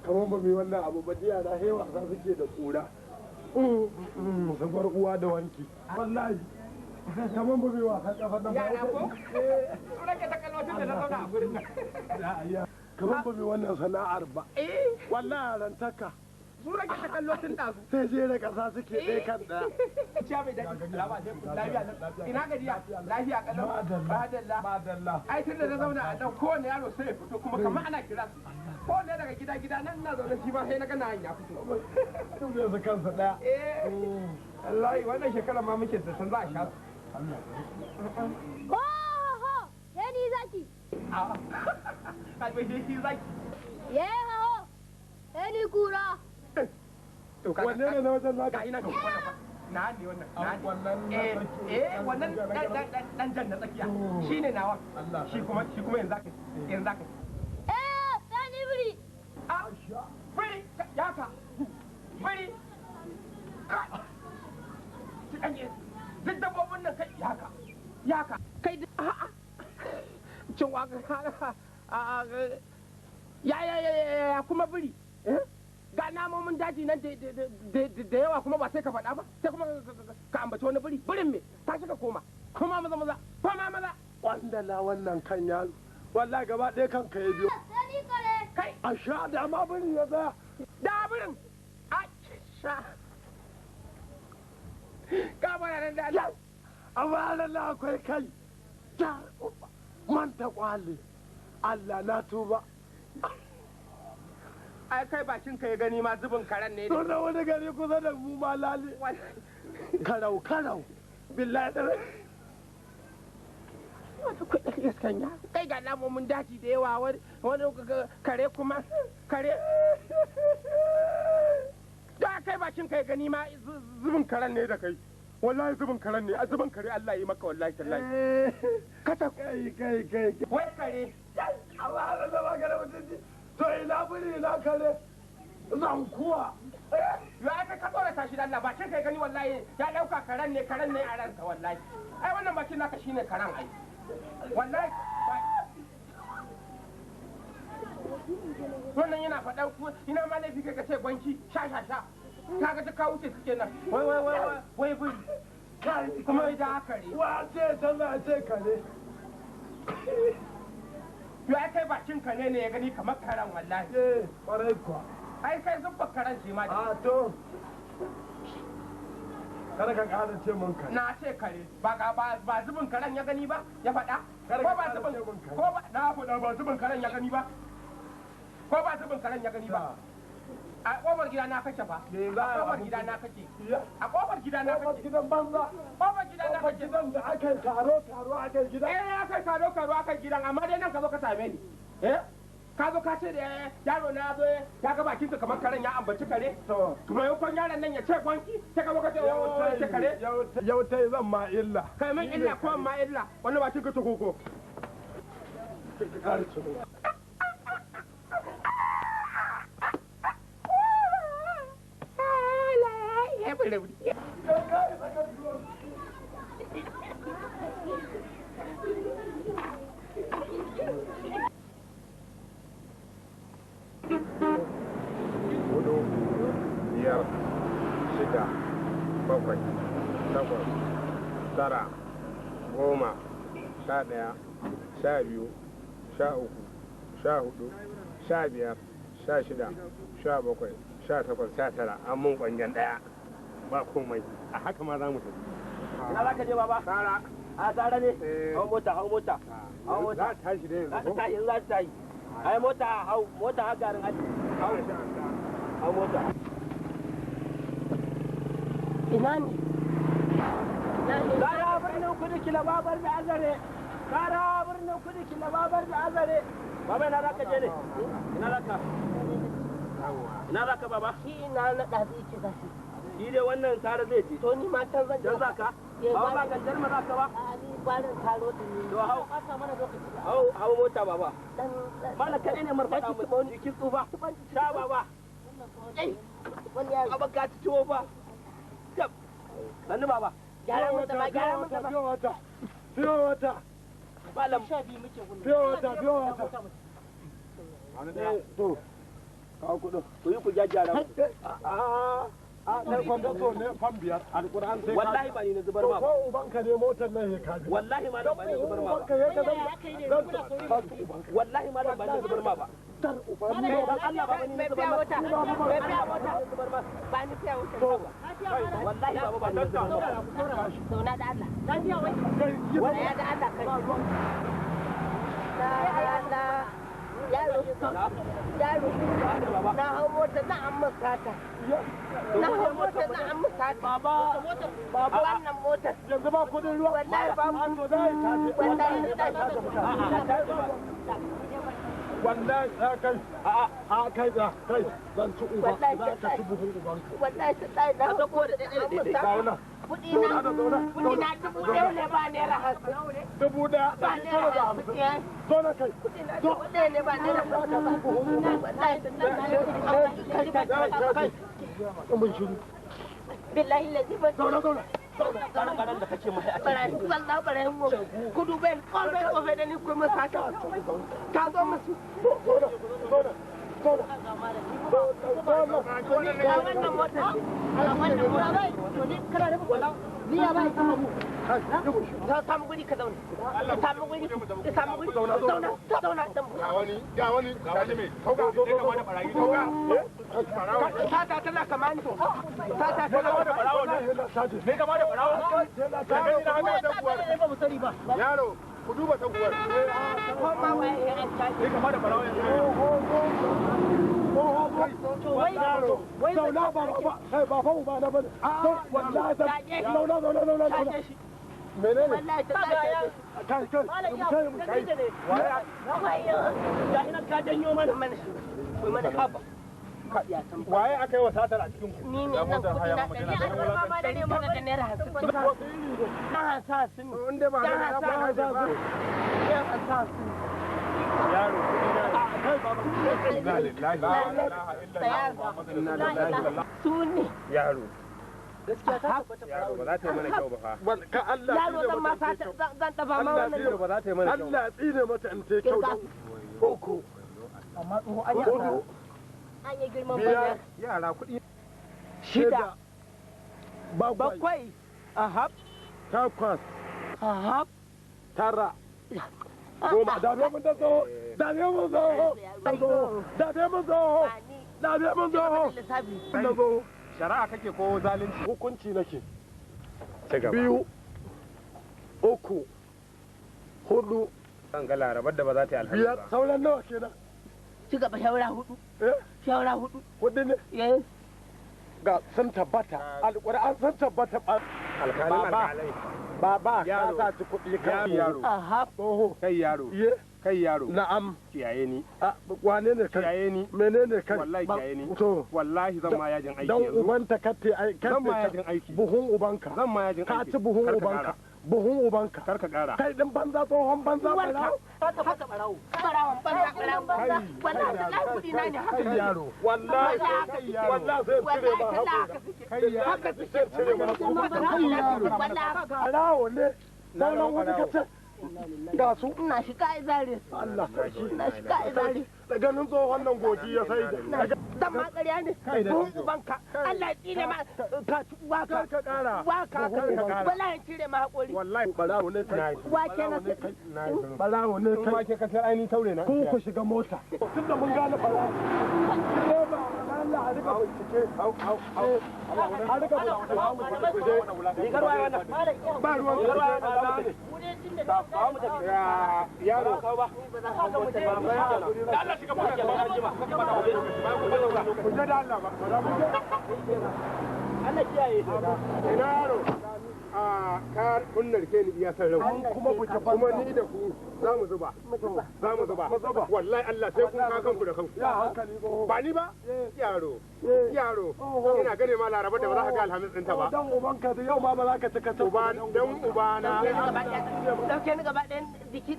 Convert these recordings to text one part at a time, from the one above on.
kamar ba mai wannan abu ba jiya na hewa sa suke da kura safar uwa da wanki wallahi kamar ba mai wasan kafa da ba rage ta kalmatin da na zauna a gurin nan kamar ba mai wannan sana'ar ba wallahi rantaka su rage ta kallotin ɗazu sai je da ƙasa suke ɗaya kan ɗaya ciya mai daɗi lafiya ina gajiya lafiya kalau madalla ai tun da na zauna a nan kowane yaro sai ya fito kuma kamar ana kira su kowane daga gida nan na zaune shi ma sai na gana ya fito sun zai su kansa ɗaya wallahi wannan shekarar ma muke da san za a sha su ho sai ni zaki a bai shi zaki ye ho sai ni kura wanne ne na wajen naka ina ga na ne wannan dan jan na tsakiya shine nawa shi kuma yanzu zaka sai ni biri biri yaka biri duk dabbobin nan kai yaka kai cin waka ya kuma biri ga namomin daji nan da yawa kuma ba sai ka faɗa ba sai kuma ka ambaci wani biri birin me ta shiga koma maza wanda la wannan kan yaro wallahi gaba ɗaya kanka ya biyo kai a sha da ma birin ya tsaya da birin a sha ka bana nan da amma Allah akwai kai manta kwale Allah na tuba ai kai bakin ka ya gani ma zubin karen ne to da wani gari kusa da mu ma lale karau billahi da wata kudin iskan ya kai ga namomin daji da yawa wani kare kuma kare da kai bakin ka ya gani ma zubin karen ne da kai wallahi zubin karen ne a zubin kare Allah yi maka wallahi tallahi kata kai wai kare Allah da ba ga mutunci to ina biri ina kare zan kuwa ya aka ka tsora tashi da Allah bakin kai gani wallahi ya dauka karen ne a ranka wallahi ai wannan bakin naka shine karen ai wallahi wannan yana faɗan ina ma laifi kai ka ce gwanki sha kaga ta kawo ce suke nan wai biri kuma da kare wa ce tana ce kare ya kai bakin ka ne ya gani kamar karen wallahi kwarai kuwa ai kai zubba karen shi ma a to kada ka kada ce mun kare na ce kare ba zubin karen ya gani ba ya faɗa ko ba zubin ko ba na faɗa ba zubin karen ya gani ba ko ba zubin karen ya gani ba a kofar gida na kake fa a kofar gida na kake a kofar gida na kake gidan banza kofar gida na kake gidan da aka karo aka gidan aka karo aka gidan amma dai nan ka zo ka same ni ka zo ka ce da yaro na zo ya ga bakin ka kamar karen ya ambaci kare to kuma yakon yaron nan ya ce gwanki sai ka zo ka ce kare yau tai zan ma illa kai min illa ko ma illa wannan bakin ka ta koko Hudu, biyar, shida, bakwai, takwas, tara, goma, 11, 12, 13, 14, 15, 16, 17, 18, 19 an mun kwangen daya ba komai a haka ma za mu tafi. Ina za ka je baba? Tara. A tara ne? Hau mota. Za ta tashi da yanzu. Za ta yi. Ai mota ha garin aji. Hau mota. Ina ne? Gara birnin kudu kila babar da azare. Gara birnin kudu kila babar da azare. Baba ina za ka je ne? Ina za ka baba? shi ina na ɗazi ki zafi Shi dai wannan tare zai je. to ni ma can zan Can za ka? Hau ba gantar ma za ka ba? a ni barin taro da ni To hau. ɓata mana lokaci ba Hau mota baba. dan Mana kaɗai ne marfaɗa mu jikin tsufa. Sha baba. wani yaro Aba ka ci tuwo ba. Tab. Sannu baba. gyara mata ba gyara mata ba fiye wata Malam. sha biyu muke gudu fiye wata to kawo kuɗin ku yi ku gyaggyara kai kwanda so ne fan biyar alƙur'an sai wallahi ba ni na zubar ma ba ko ubanka ne motar nan ya kaji wallahi ma ba ni na zubar ma ba wallahi ma ba ni na zubar ma ba dar uban ne dan Allah ba ni na zubar ma ba ni fiya wuta wallahi ba ni na zubar ma zauna da Allah wallahi da Allah kai yaro na hau mota na an musata na hau mota na an musata baba wannan motar yanzu ba kudin ruwa wallahi ba mu wallahi kai da kai zan ci uba za ka ci buhun ubanka wallahi sai na ga ko da dai kudi na dubu ɗaya ne ba naira hamsin dubu ɗaya ba naira hamsin zo na kai dubu ɗaya ne ba naira hamsin wallahi mun shiru billahi lazi ba zauna da kake mai a barayi wallahi barayi mu ku dube kofe da ni ku mu sata ka zo musu wannan motar ta samu guri ka zauna ka samu guri zauna ga wani kaji mai kauga ne kama da barayi kauga sata tana kama ni sata tana kama da barawo ne kama da barawo yaro ku duba taguwar ne kama da barawo zauna ba fa uba na bane wallahi zauna menene ka janyo mana waye aka yi wa satar a cikin ku ni ne nan kudi na ɗari mana da naira hamsin na sa su inda ba na ba sa su yaro su ne yaro gaskiya ta tabbata yaro ba za ta yi mana kyau ba fa ka Allah yaro zan ma zan taba ma wannan ba za ta yi mana kyau Allah tsine mata in tai kyau dan koko amma tsoho an yi an yi girman biyar yara kuɗi shida bakwai ahab takwas tara Ah, goma da bai mun da zo da bai mun zo da bai mun zo da bai mun zo da zo shari'a kake ko zalunci hukunci nake ci gaba 2 3 4 kan ga larabar da ba za ta yi alhaji 5 ba sauran nawa kenan ci gaba shawara hudu shawara hudu hudu ne yes ga sun tabbata alƙur'an sun tabbata alkalin alkalai baba ka Yaro. sa ci kuɗi kan yaro aha oho kai yaro ye kai yaro na'am kiyaye ni a wane ne kai kiyaye ni menene kai wallahi kiyaye ni to wallahi zan ma yajin aiki dan yanzu ubanta katte ai zan ma yajin aiki buhun ubanka zan ma yajin ka aiki ci buhun Kar ka ubanka ƙara. buhun ubanka kar ka kara kai din banza tsohon banza barawo haka barawo barawon banza barawon banza wallahi tallahi kudi na ne haka kai yaro wallahi Wallahi wallahi sai cire ma hako kai yaro haka sai cire ma hako kai yaro barawo ne sauran wani kace ga su ina shi kai zare Allah sarki ina shi kai zare da ganin tsohon nan goji ya sai da dan ma ƙarya ne buhun ubanka Allah ya tsine ma ka waka ka kara waka wallahi cire ma hakuri wallahi barawo ne kai wake na barawo ne kuma kai ke kasar ainihin taure na ku ku shiga mota tunda mun gane barawo ne ba Allah a rika bincike a rika bincike rigar waya wannan ba ruwan rigar waya wannan ba mu tafi yaro kawo ba da Allah shiga mota ba an jima ku je da Allah ba Allah kiyaye ina yaro a ka kunnar ke ni iya san rau kuma ku ta kuma ni da ku za mu zuba za mu zuba wallahi Allah sai kun ka kanku da kanku ya hankali ko ba ni ba yaro yaro ina gane ma laraba da ba za ka ga alhamis ɗinta ba dan ubanka da yau ma ba za ka cika ta uba dan uba na dauke ni gaba ɗayan jiki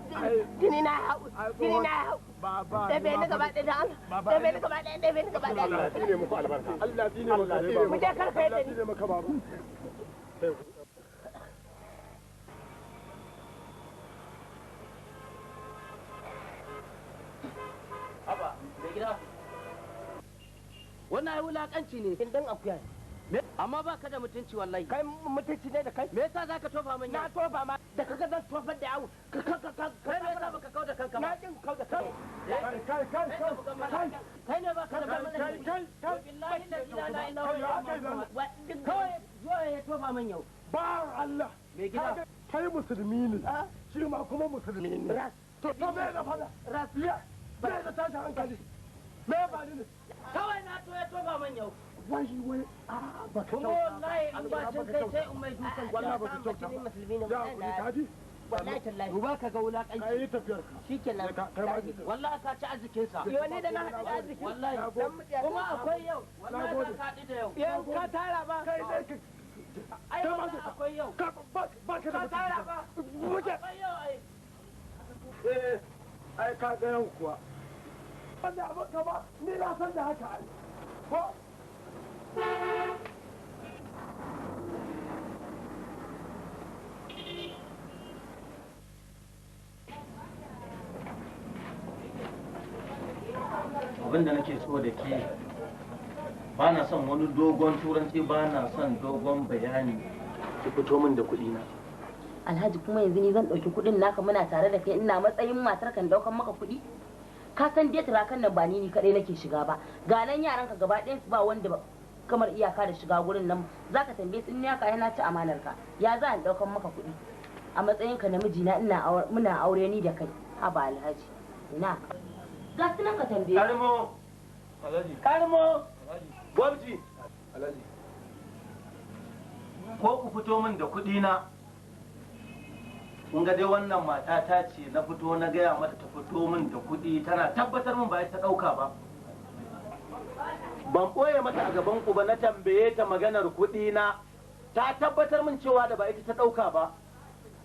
jini na hau jini na hau baba ɗabe ni gaba ɗaya da Allah ɗabe ni gaba ɗaya ɗabe ni gaba ɗaya Allah shine muku albarka Allah dine maka mu je karka yadda ni dine maka babu wannan ai wulakanci ne in dan akuya amma ba ka da mutunci wallahi kai mutunci ne da kai me yasa zaka tofa min na tofa ma da kaga zan tofar da yawo kai ne ba ka kauda kanka na kin kauda kanka kai ne ba ka da mutunci kai billahi la ilaha illallah kai zo ya tofa min yau ba Allah me gida kai musulmi ne shi ma kuma musulmi ne to me da fada rasiya me da tashi hankali me ba ni ne kawai na to ya tofa min yau wai ba ka kuma wallahi in ba cin kai sai in mai dukan wallahi ba ka kyauta musulmi ne ya kaji wallahi tallahi ruba ka ga wulakanci kai tafiyar ka shikenan wallahi ka ci arzikin sa yo ne da na hada arziki wallahi kuma akwai yau wallahi ka hadi da yau yan ka tara ba kai ne ka ai akwai yau ka ba ka da tara ba muke yau ai ai ka ga yau kuwa wanda abin ka ba ni na san da haka ai ko abinda nake so da ke ba na son wani dogon turanci ba na son dogon bayani ki fito min da kuɗi na Alhaji kuma yanzu ni zan ɗauki kuɗin naka muna tare da kai ina matsayin matar kan ɗaukan maka kuɗi ka san dai turakan nan ba ni kaɗai nake shiga ba ga nan yaran ka gaba ɗayan su ba wanda kamar iyaka da shiga gurin nan zaka tambaye su in ya kai na ci amanar ka ya za in ɗaukan maka kuɗi a matsayin ka namiji na muna aure ni da kai haba Alhaji ina ga su nan ka tambaye karmo Alhaji karmo gwabji Alhaji ko ku fito min da kuɗi na kun ga dai wannan mata ta ce na fito na gaya mata ta fito min da kuɗi tana tabbatar min ba ta ɗauka ba ban ɓoye mata a gaban ku ba na tambaye ta maganar kuɗi na ta tabbatar min cewa da ba ita ta ɗauka ba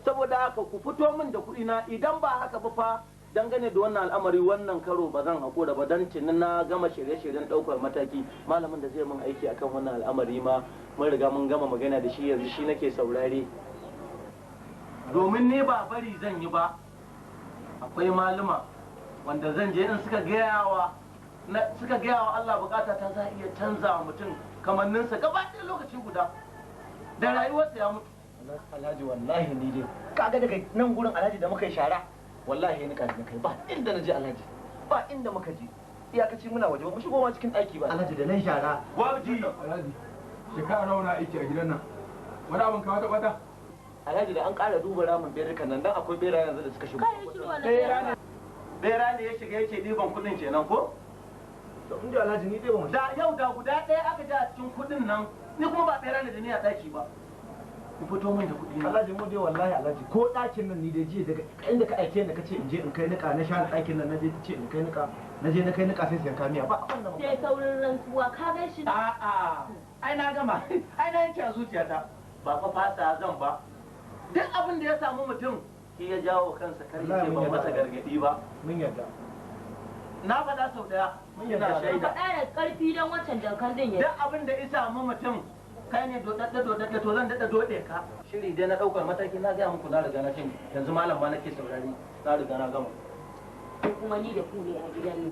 saboda haka ku fito min da kuɗi na idan ba haka ba fa dangane da wannan al'amari wannan karo ba zan haƙura ba don cinin na gama shirye-shiryen ɗaukar mataki malamin da zai min aiki akan wannan al'amari ma mun riga mun gama magana da shi yanzu shi nake saurare domin ne ba bari zan yi ba akwai malama wanda zan je in suka gaya wa Allah bukata ta za iya canza wa mutum kamanninsa gaba ɗaya lokaci guda da rayuwarsa ya mutu Alhaji wallahi ni dai kaga daga nan gurin Alhaji da muka yi shara wallahi ni kaji kai ba inda na je Alhaji ba inda muka je iyakaci muna waje ba mu shigo ma cikin ɗaki ba Alhaji da nan shara wabji Alhaji shekara nawa na aiki a gidan nan wani abin ka wata bata Alhaji da an ƙara duba ramin berikan nan dan akwai bera yanzu da suka shigo bera ne ya shiga yake ɗiban kuɗin kenan ko to inda Alhaji ni dai ba mu da yau da guda ɗaya aka ja a cikin kuɗin nan ni kuma ba bera ne da ni a ɗaki ba ku fito min da kuɗi na Alhaji mu dai wallahi Alhaji ko ɗakin nan ni dai jiya daga inda ka aike ni ka ce in je in kai nika na sha ɗakin nan na je ce in kai nika na je na kai nika sai sayan kamiya ba abin nan sai saurin rantsuwa ka gan shi a'a ai na gama ai na yanke a zuciyata ba fa fasa zan ba duk abin da ya samu mutum shi ya jawo kansa kar ya ce ban masa gargadi ba mun yarda na faɗa sau ɗaya ina shaida faɗa da ƙarfi don wancan dankan din ya duk abin da ya samu mutum kai ne dodadda to zan daɗa dode ka shiri dai na ɗaukar mataki na gaya muku na riga na cin yanzu malam ma nake saurari na riga na gama kuma ni da ku ne a gidan ne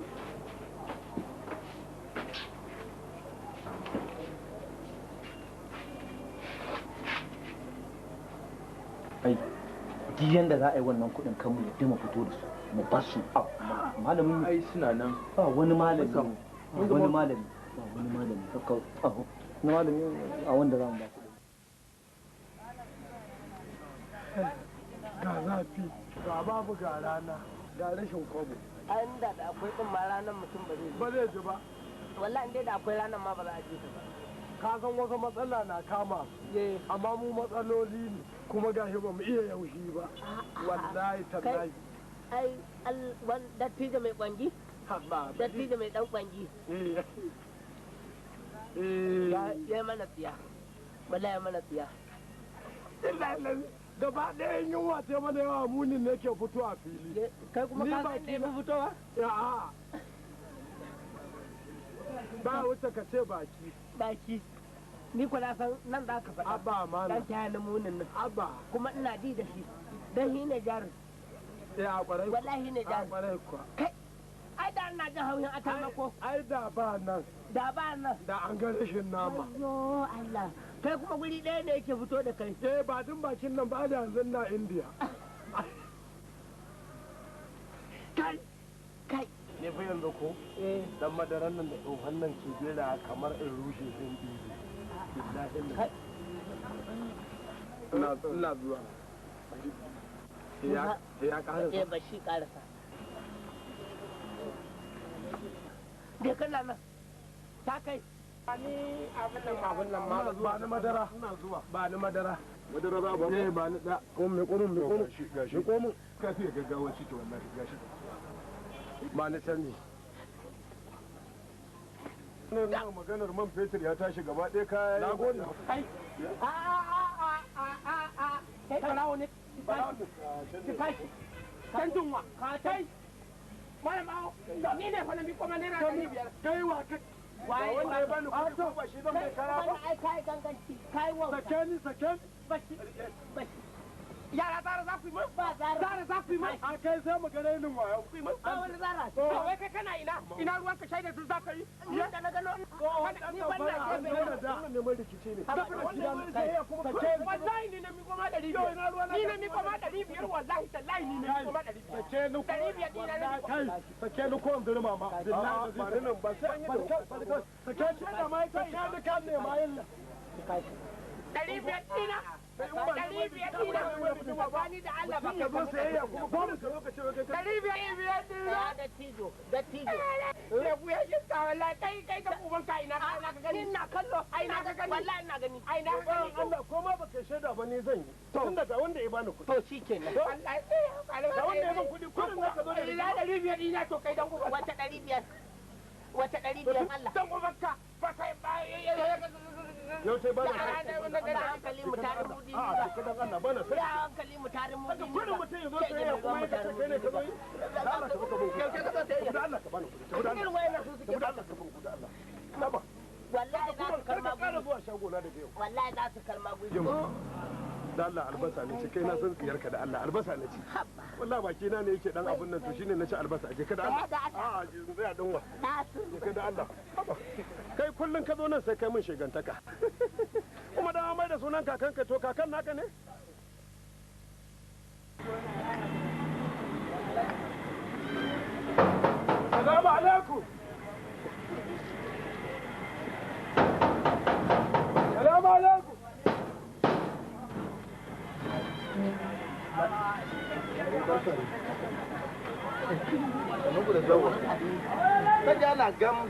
ai duk yanda za a yi wannan kuɗin kan mu yadda mu fito da su mu bar su malamin ai suna nan ba wani malami ba wani malami kaka abu na malami a wanda za mu ba ga zafi ga babu ga rana ga rashin kwabo an da akwai din ma ranar mutum ba zai ji ba wallahi dai da akwai ranar ma ba za a je ta ba ka san wasu matsala na kama amma mu matsaloli ne kuma gashi ba mu iya yaushi ba wallahi tallahi ai dattijo mai kwangi dattijo mai dan kwangi ya mana tsiya wallahi mana tsiya gaba ɗaya yunwa ce mana yawa munin ne ke fito a fili kai kuma ka san da ya fitowa ba wuce ka ce baki ni kuna san nan za ka faɗa abba ma dan ta yana munin nan abba kuma ina di da shi dan shi ne jarin a kwarai wallahi ne jarin kwarai kuwa kai ai da ina jin hauyin a taimako. Ai da ba nan. Da ba nan. Da an ga rashin nama. Yo Allah. Kai kuma guri ɗaya ne yake fito da kai. Ba dun bakin nan ba da yanzu na Indiya. Kai. Kai. Ne fa yanzu ko? Dan madaran nan da tsohon nan ke jera kamar in rushe sun bibi. Billahi ina zuwa. Ya ƙarasa. Ba shi ƙarasa. Da kalla nan. Ta kai. Ni abin nan ma Ba ni madara. Ina zuwa. Ba ni madara. madara za a ba mu Ba ni da. Komi gashi komi. ka fiye gaggawa ciki wallahi gashi Ba ni canji. nan maganar man fetur ya tashi gaba ɗaya kaya Na gode. Kai. Kai karawo ne. Kai. Canjin wa. Ka kai. Malam awo. Ni ne fa na bi kuma naira 500. Kai wa ka. Waye wanda ya bani kuɗi ko ba shi zan bai kara ba. Ai kai ganganci. Kai wauta. Sake ni. Bashi. Yara zara za ku yi mun? Ba zara za ku yi mun? A kai sai mu ga rainin wayo. Ba wani zara. To wai kai kana ina? Ina ruwan ka shaida sun za ka yi? Yadda na gano. Ni ban na ke bai da neman rikici ne. Wallahi ni na miko ma 500. Ni na miko ma 500 wallahi tallahi ni na miko ma 500. Sake ni ko. 500 dina na miko. Kai sake ni ko in girma ma. Billahi ba ni nan ba sai an yi doka. Sake ni da mai sake ni kan ne ma yin. 500 dina. 500 dina. Ba ni da Allah ba ka zo sayayya kuma ko mu zo ka ce kai 500 dina. da tijo. Da tijo. Ya ku ya iska wallahi kai ka uban ka ina ka gani. Ina kallo. Ai na ga gani. Wallahi ina gani. Ai na ga gani. Allah ko ma baka shaida ba ne zan yi. Tun daga wanda ya bani kuɗi. To shikenan. Wallahi Da wanda ya ban kuɗi kuɗin zaka zo da ina 500 dina to kai dan uban. Wata 500. Wata 500 Allah. Dan uban ka ba kai ba yau sai bana Da hankali mu tarin mu dini a ba. cikin dan Allah bana sai Da hankali mu tarin mu dini kuɗin mutum ya zo sai ya kuma ya kace kai ne ka zo yi da Allah ka baka buku da Allah ka bani kuɗi da Allah Irin wayannan su suke da Allah ka bani kuɗi da Allah na ba wallahi za su karma ka ƙara gudu. zuwa shago na daga yau Wallahi za su karma gudu. da Allah albasa ne ce kai na san tsiyarka da Allah albasa ne ce wallahi baki na ne yake dan abun nan to shine na ci albasa je ka da Allah a zai a danwa je ka da Allah kai kullun ka zo nan sai kai mun shegantaka kuma da mai da sunan kakanka to kakan naka ne Assalamu alaikum Assalamu alaikum Kaji ana gam.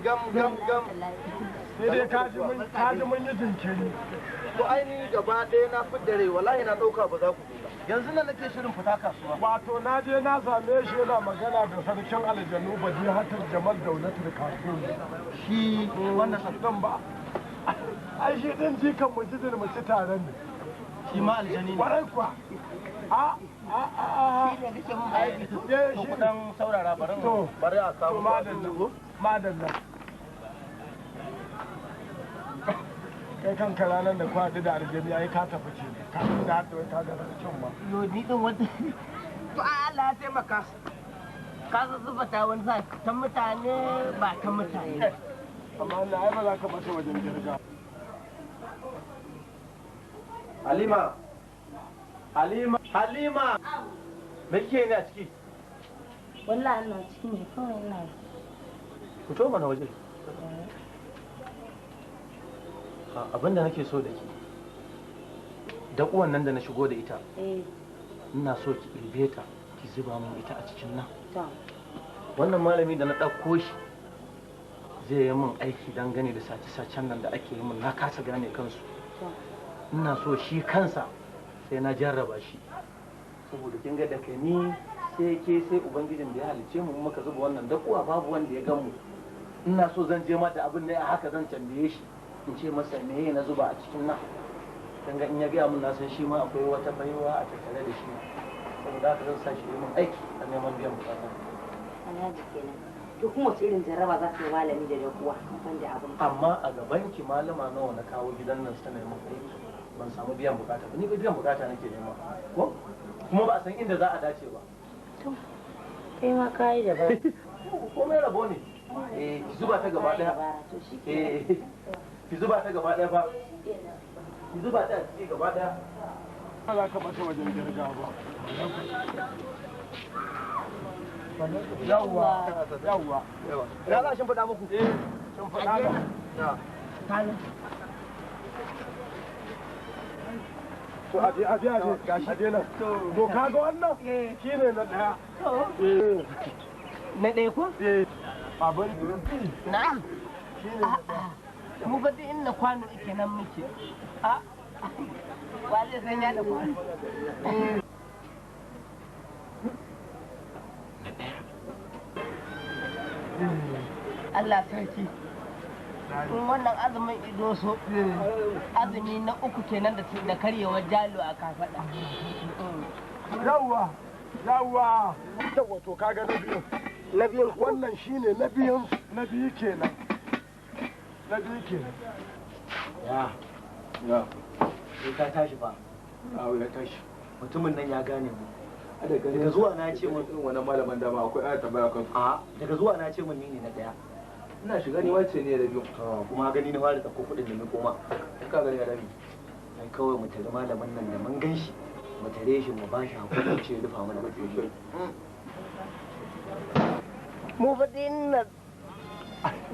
sai dai kaji mun yi jinkiri To ainihin gaba ɗaya na fidda rai wallahi na ɗauka ba za ku zo ba. Yanzu nan nake shirin fita kasuwa. wato na je na same shi yana magana da sarkin aljanu baji hatar jamal daulatul kafin Shi wannan ɗin ba ai shi ɗin jikan mu ji mu ci taron ne shi ma aljani ne. kwarai kuwa Shi ne kake mun bayani. To ku dan saurara bari a kawo. madalla kai kanka ranar da kwaɗi da aljani ai ka tafi ce ka fi da haɗa ka ga sarkin ma Yo ni din wata. To Allah ya taimaka. Ka zuba ta wani sa ta mutane ba ta mutane. amma Allah ai ba za ka bata wajen jirga Halima. Me kike ne a ciki? Wallahi ina cikin ne kawai ina. Fito mana waje. Abinda nake so da ke. Da uwan nan da na shigo da ita. Ina so ki ɗibe ta ki zuba min ita a cikin nan. Wannan malami da na ɗauko shi zai yi min aiki dangane da sace-sacen nan da ake yi min na kasa gane kansu. Ina so shi kansa sai na jarraba shi. Saboda kin ga daga ni sai ke sai ubangijin da ya halice mu muka zuba wannan dakuwa babu wanda ya gan mu. Ina so zan je mata abin da ya haka zan tambaye shi in ce masa meye na zuba a cikin nan. Dan ga in ya gaya mun na san shi ma akwai wata baiwa a tattare da shi. Saboda haka zan sa shi yi min aiki a neman biyan bukata. Alhaji kenan. To kuma wace irin jarraba za ka yi malami da dakuwa ban da abin. Amma a gaban ki malama nawa na kawo gidan nan sana neman aiki ban samu biyan bukata ba ni ba biyan bukata nake nema ko kuma ba a san inda za a dace ba. To kai ma kai da ba. komai rabo ne ki zuba ta gaba daya ki zuba ta gaba daya ba ki zuba ta ciki gaba daya ba za ka bata wajen girga ba yawwa ina za a shimfiɗa muku shimfiɗa ga to aje gashi nan to kaga wannan shine na daya na ɗaya ko? abin na mu ba duk inda kwano ike nan muke a ba zai sanya da kwano Allah sarki in wannan azumin ido so azumi na uku kenan da karyewar jalo a kafaɗa yawwa to kaga na biyu wannan shine na biyu kenan ya ka tashi fa ya tashi mutumin nan ya gane mu daga zuwa na ce mun wani malaman dama akwai aya tambaya kan a daga zuwa na ce mun ni ne na daya ina shiga ni wacce ne da biyu kuma gani na fara tsakko kudin da mu koma ka gani da rabi ai kawai mu tare malaman nan da mun ganshi mu tare shi mu bashi hakuri ce rufa mana asiri mu fa dinna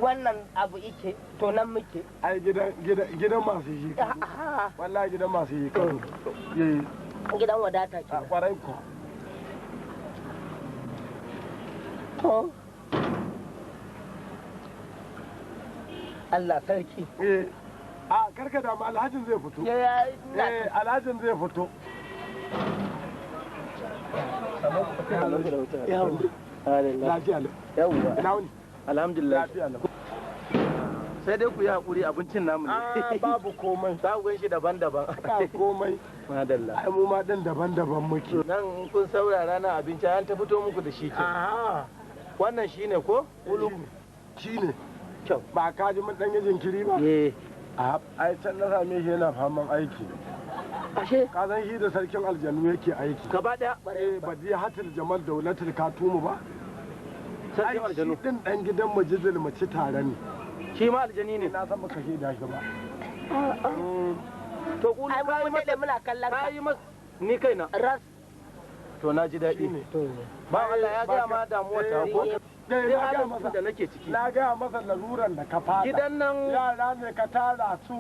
wannan abu ike to nan muke ai gidan masu yi wallahi gidan masu yi kan gidan wadata ke kwarai ko to Allah sarki a karka da alhajin zai fito alhajin zai fito alhamdulillah sai dai ku yi haƙuri abincin namu ne babu komai za ku shi daban-daban ba komai madalla ai mu ma din daban-daban muke nan kun saurara na abinci an ta fito muku da shi ke wannan shine ko shine kyau ba ka ji mun dan yi jinkiri ba ai can na same shi yana faman aiki ashe ka san shi da sarkin aljanu yake aiki gaba daya badi hatil jamal daulatul katumu ba sarkin aljanu shi din dan gidan majizil mace tare ne shi ma aljani ne na san baka shaida shi ba to kulu ai mun da muna kallon ka yi masa ni kaina ras to na ji daɗi ba Allah ya gaya ma damuwa ta ko sai halin da nake ciki na gaya masa laluran da ka fada gidan nan yara ne ka tara su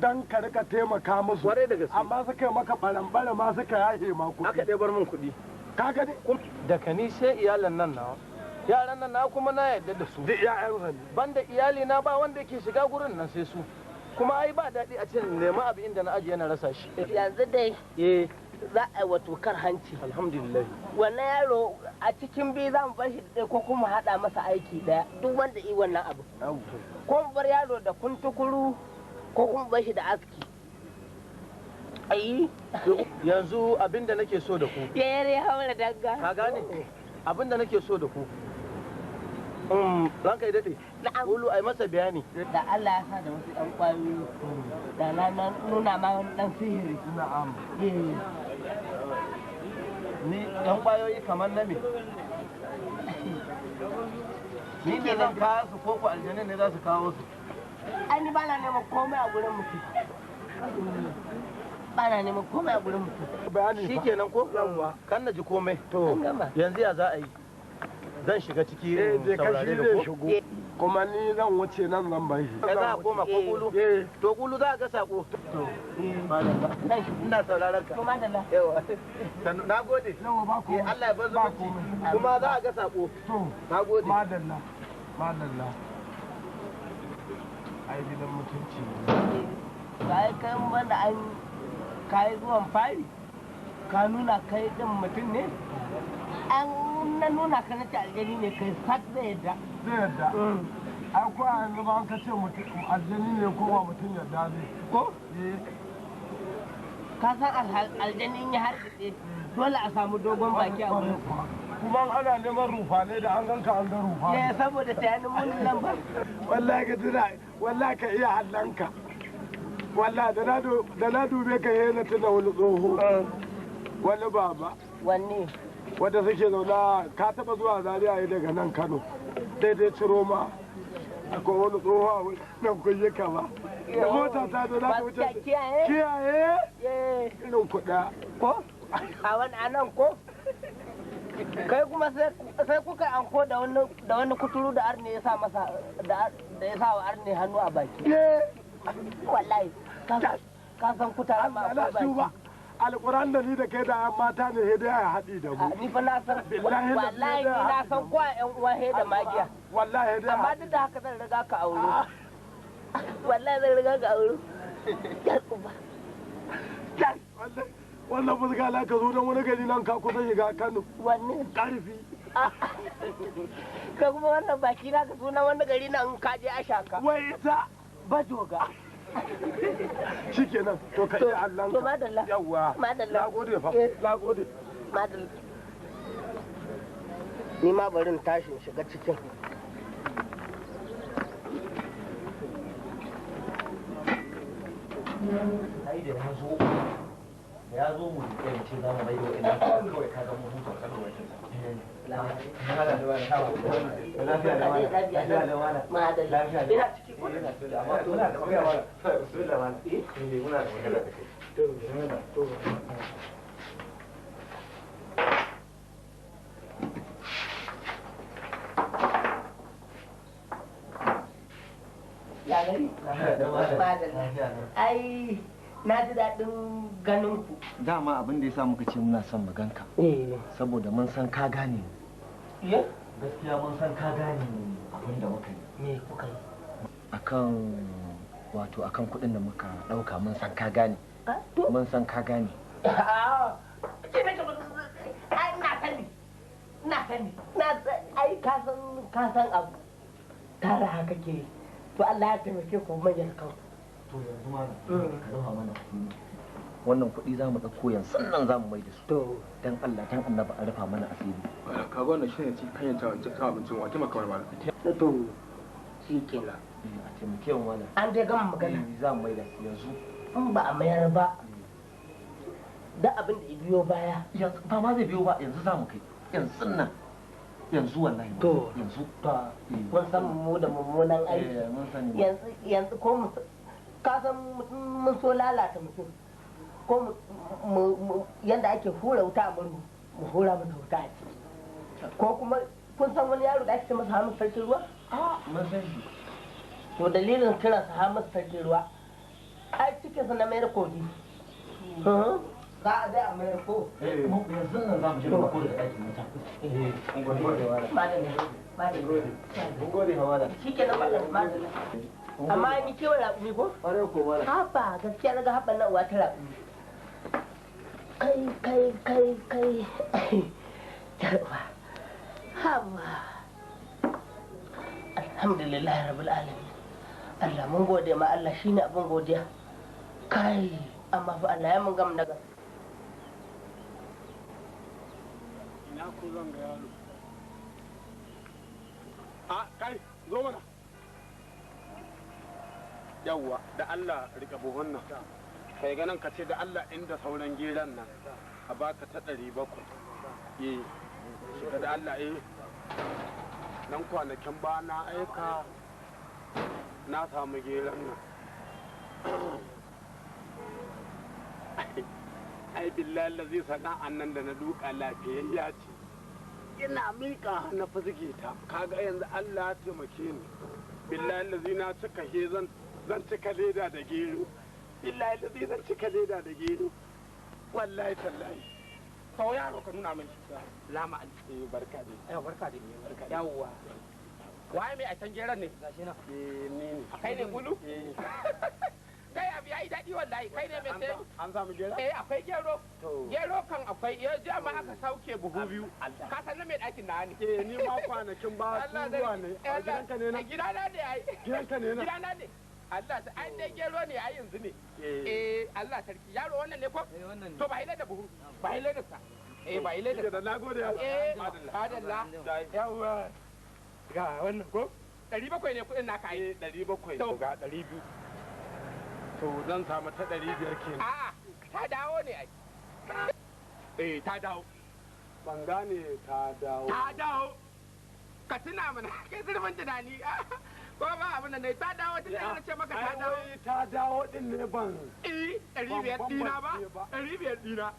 dan ka rika taimaka musu kwarai da gaske amma suka yi maka barambara ma suka yahe ma kuɗi aka ɗebar min kuɗi ka gani daga ni sai iyalan nan nawa yaran nan na kuma na yarda da su duk ƴaƴansa ne banda iyali na ba wanda yake shiga gurin nan sai su kuma ai ba daɗi a cikin nema abu inda na ajiye na rasa shi yanzu dai za a yi wa tokar hanci alhamdulillah wannan yaro a cikin biyu za mu bar shi ɗaya ko kuma haɗa masa aiki ɗaya duk wanda yi wannan abu ko mu bar yaro da kuntukuru ko kuma bar shi da aski ayi yanzu abinda nake so da ku yare haura danga ka gane abinda nake so da ku ranka yi daɗe Ulu ai masa bayani da Allah ya sa da wasu ɗan ƙwayoyi da na nuna ma wani ɗan sihiri na'am ni ɗan ƙwayoyi kamar na me ni ne zan kawo su ko ku aljanin ne za su kawo su ai ni ba na neman komai a gurin mutum ba na neman komai a gurin mutum shi kenan ko kan na ji komai to yanzu ya za a yi zan shiga ciki saurare da ko kuma ni zan wuce nan zan bai shi kai za a koma ko kulu to kulu za a ga sako to ina sauraron ka yawa na gode Allah ya bar zumunci kuma za a ga sako na gode madalla ai gidan mutunci kai kai banda an kai zuwan fari ka nuna kai din mutum ne an na nuna ka nace aljani ne kai sat zai yadda ai ko a yanzu ba ka ce mutum aljani ne ko ba mutum yadda zai ko ka san aljani ya harkitse dole a samu dogon baki a wurin kuma ana neman rufa ne da an ganka an ga rufa ne saboda tayanin mun nan ba wallahi ka tuna wallahi ka iya hallanka wallahi da na dube ka yana tuna wani tsoho wani baba wanne wadda suke zauna ka taba zuwa Zaria daga nan Kano daidai ciro ma akwai wani tsoho a nan kuyyuka ba da mota ta da za ta wuce kiyaye irin kuɗa ko a wani anan ko kai kuma sai kuka anko da wani kuturu da arne ya sa masa da ya sa wa arne hannu a baki wallahi ka san kutara ma a baki alƙur'an da ni da kai da yan mata ne he dai a haɗi da mu ni fa na san wallahi ni na san ko yan uwa he da magiya wallahi dai amma duk da haka zan riga ka aure wallahi zan riga ka aure wannan fuska la ka zo don wani gari nan ka kusa shiga Kano wanne ƙarfi ka kuma wannan baki na ka suna wani gari nan ka je ashaka wai ita bajoga shikenan to kai Allah to madalla yawa madalla nagode fa nagode madalla ni ma barin tashin shiga cikin ai da ya zo mu da ce za mu bai da ina kawai ka ga mu huta kan wajen ai na ji daɗin ganin ku dama abin da ya sa muka ce muna son mu ganka saboda mun san ka gane gaskiya mun san ka gane abin da muka yi me kuka yi akan kuɗin da muka ɗauka mun san ka gane mun san ka gane ai ka san abu tare haka ke to Allah ya taimake ku manyan kan to yanzu ma ka rufa mana wannan kuɗi za mu ɗauko yanzu nan za mu mai da su to dan Allah dan annabi a rufa mana asiri ka ga wannan shine ci kan ta abincin wa kima kamar malam to shi kenan a taimake mu malam an dai gama magana za mu mai da su yanzu in ba a mayar ba da abin da ya biyo baya yanzu ba ma zai biyo ba yanzu za mu kai yanzu nan yanzu wallahi to yanzu mun san mu da mummunan aiki yanzu ko ka san mun so lalata mutum ko yanda ake hura wuta a murhu mu hura masa wuta a ciki ko kuma kun san wani yaro da ake ce masa hamus sarkin ruwa mun san shi to dalilin kiran sa hamus sarkin ruwa ai cikin sa na mayar kogi za a dai a mayar ko yanzu nan za mu je mu kore da ɗakin wuta mun gode hawa da shi ke nan madalla amma ni kewa raƙumi ko? ƙwarai ko mala haba gaskiya na ga haɓar nan uwa ta raƙumi kai jarba haba alhamdulillah rabbil alamin Allah mun gode ma Allah shine abin godiya kai amma fa Allah ya mun gam daga ina ko zan ga yaro a kai zo mana yawwa da Allah rika buhun nan kai ganin ka ce da Allah inda sauran geran nan a baka ta 700 shiga da Allah nan kwanakin ba na aika na samu geran nan ai billahi lazi sana'an nan da na duka lafiyayya ce ina miƙa na fizge ta kaga yanzu Allah ya taimake ni billahi lazi na cika zan cika leda da gero billahi lazi zan cika leda da gero wallahi tallahi kawo yaro ka nuna min lama barka dai barka dai yawwa waye mai a can geran ne gashi na ni ne kai ne gulu kai abu yayi daɗi wallahi kai ne mai sai an samu gero akwai gero gero kan akwai ya ji amma aka sauke buhu biyu ka san na mai ɗakin na ne ni ma kwanakin ba su zuwa ne a gidanka ne na gidana ne ai gidanka ne na gidana ne Allah ta ai dai gero ne ai yanzu ne Allah sarki yaro wannan ne ko to ba hile da buhu ba hile da sa ba hile da nagode ya madalla yawa ga wannan ko 700 ne kudin naka ai 700 to ga 200 to zan samu ta 500 kenan a'a ta dawo ne ai ta dawo ban gane ta dawo. Ta dawo. Ka tuna mana kai zurfin tunani. Ko ba abin da ne ta dawo tun da ce maka ta dawo. Ta dawo din ne ban. 500 dina ba? 500 dina.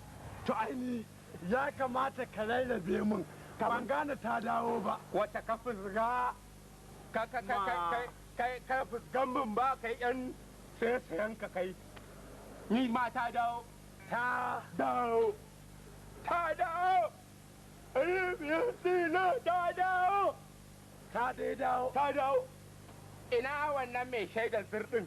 To aini ya kamata ka rarrabe min. Ban gane ta dawo ba. Wata ka fusga ka fusgan min ba kai yan sayan ka kai. Ni ma ta dawo. Ta dawo. Ta dawo. 500 dina ta dawo. Ta dai dawo. Ta dawo. Ina wannan mai shaidar sirɗin.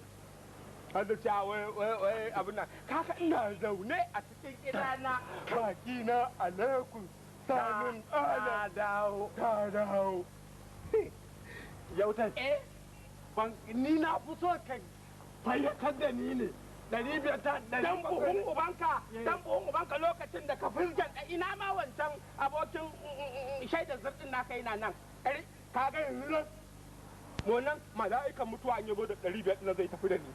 Wanda cewa wai abin nan. Kaka ina zaune a cikin gidana. Baki na alaikum. Samun ala. Ta dawo. Ta dawo. Yautai. Ni na fi so ka fayyatar da ni ne. 500 ta Dan buhun ubanka lokacin da ka fizgan ina ma wancan abokin shaidar sirɗin naka yana nan. Ka ga yanzu nan. Wannan mala'ikan mutuwa in yazo da 500 na zai tafi da ni.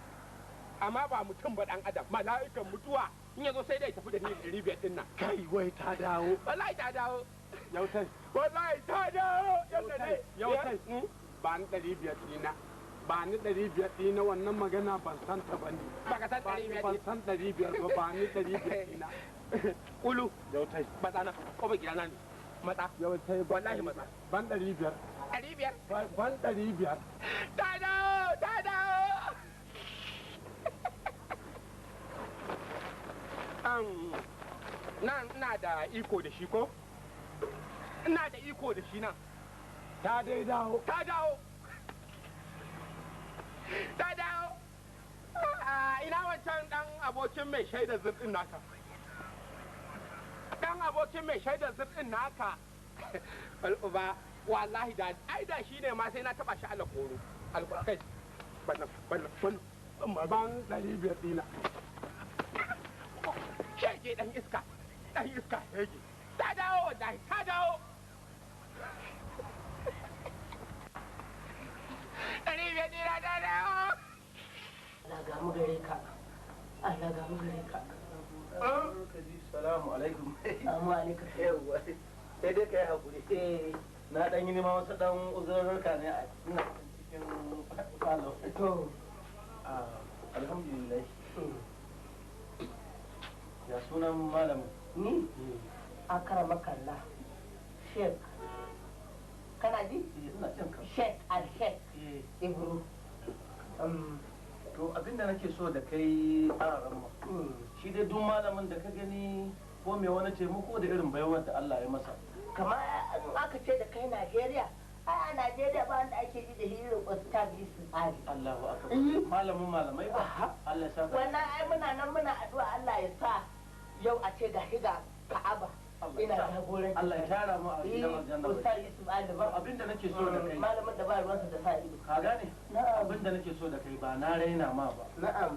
Amma ba mutum ba dan adam, mala'ikan mutuwa in yazo sai dai tafi da ni 500 din nan. Kai wai ta dawo. Wallahi ta dawo. Yautai. Wallahi ta dawo. Yautai. Ba ni 500 dina. Ba ni 500 dina wannan magana ban san ta bane. Baka san 500. Ban san 500 ba ba ni 500 dina. Ulu. Yautai. Matsana. Ko ba gidana ne. Matsa. Yautai. Wallahi matsa. Ban 500. 500. Ban 500. Ta dawo. Ta dawo. Nan ina da iko da shi ko? Ina da iko da shi nan. Ta dai dawo. Ta dawo. Ta dawo. Ina wancan dan abokin mai shaidar zirɗin naka. Dan abokin mai shaidar zirɗin naka. Ba wallahi da ai da shi ne ma sai na taba shi alakoro. Alkai. Ban 500 dina. Shege dan iska. Dan iska shege. Ta dawo wallahi ta dawo. 500 dina ta dawo. Allah ga mu gare ka. Allah ga mu gare ka. Salamu alaikum. Assalamu alaikum. Yawwa. Sai dai kai hakuri. Na dan yi neman wasu dan uzurarka ne a cikin falo. To. Alhamdulillah. Ya sunan malamin? Ni? Akara makalla. Sheikh. Kana ji? Ina jin ka. Sheikh al-Sheikh. Ibru. To abinda nake so da kai a ramma. Shi dai duk malamin da ka gani ko mai wani taimako da irin baiwar da Allah ya masa. Kamar in aka ce da kai Najeriya, a Najeriya ba wanda ake ji da hirin Ustaz Yusuf Ali. Allahu akbar. Malamin malamai ba. Allah ya sa. Wannan ai muna nan muna addu'a Allah ya sa yau a ce ga higa Ka'aba. Ina jagoranci. Allah ya tara mu a gidan aljanna. Ustaz Yusuf Ali ba. Abinda nake so da kai. Malamin da ba ruwansa da sa ido. Ka gane? Abinda nake so da kai ba na raina ma ba. Na'am.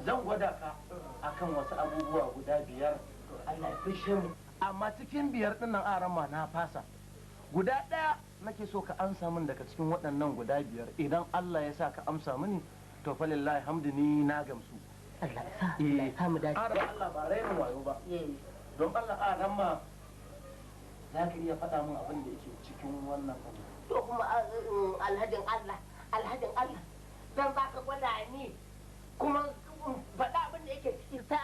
Zan gwada ka akan wasu abubuwa guda 5. Allah ya fishe mu. Amma cikin 5 din nan aran ma na fasa. Guda 1 nake so ka amsa min daga cikin waɗannan guda 5. Idan Allah ya sa ka amsa mini to fa lillahi hamdu ni na gamsu. Allah ya sa. Allah ya sa mu dace. Allah ba rainin wayo ba. Don Allah aran ma za ka iya faɗa min abin da yake cikin wannan abu. To kuma alhajin Allah, alhajin Allah. Dan za ka gwada ni kuma faɗa abin da yake ciki sa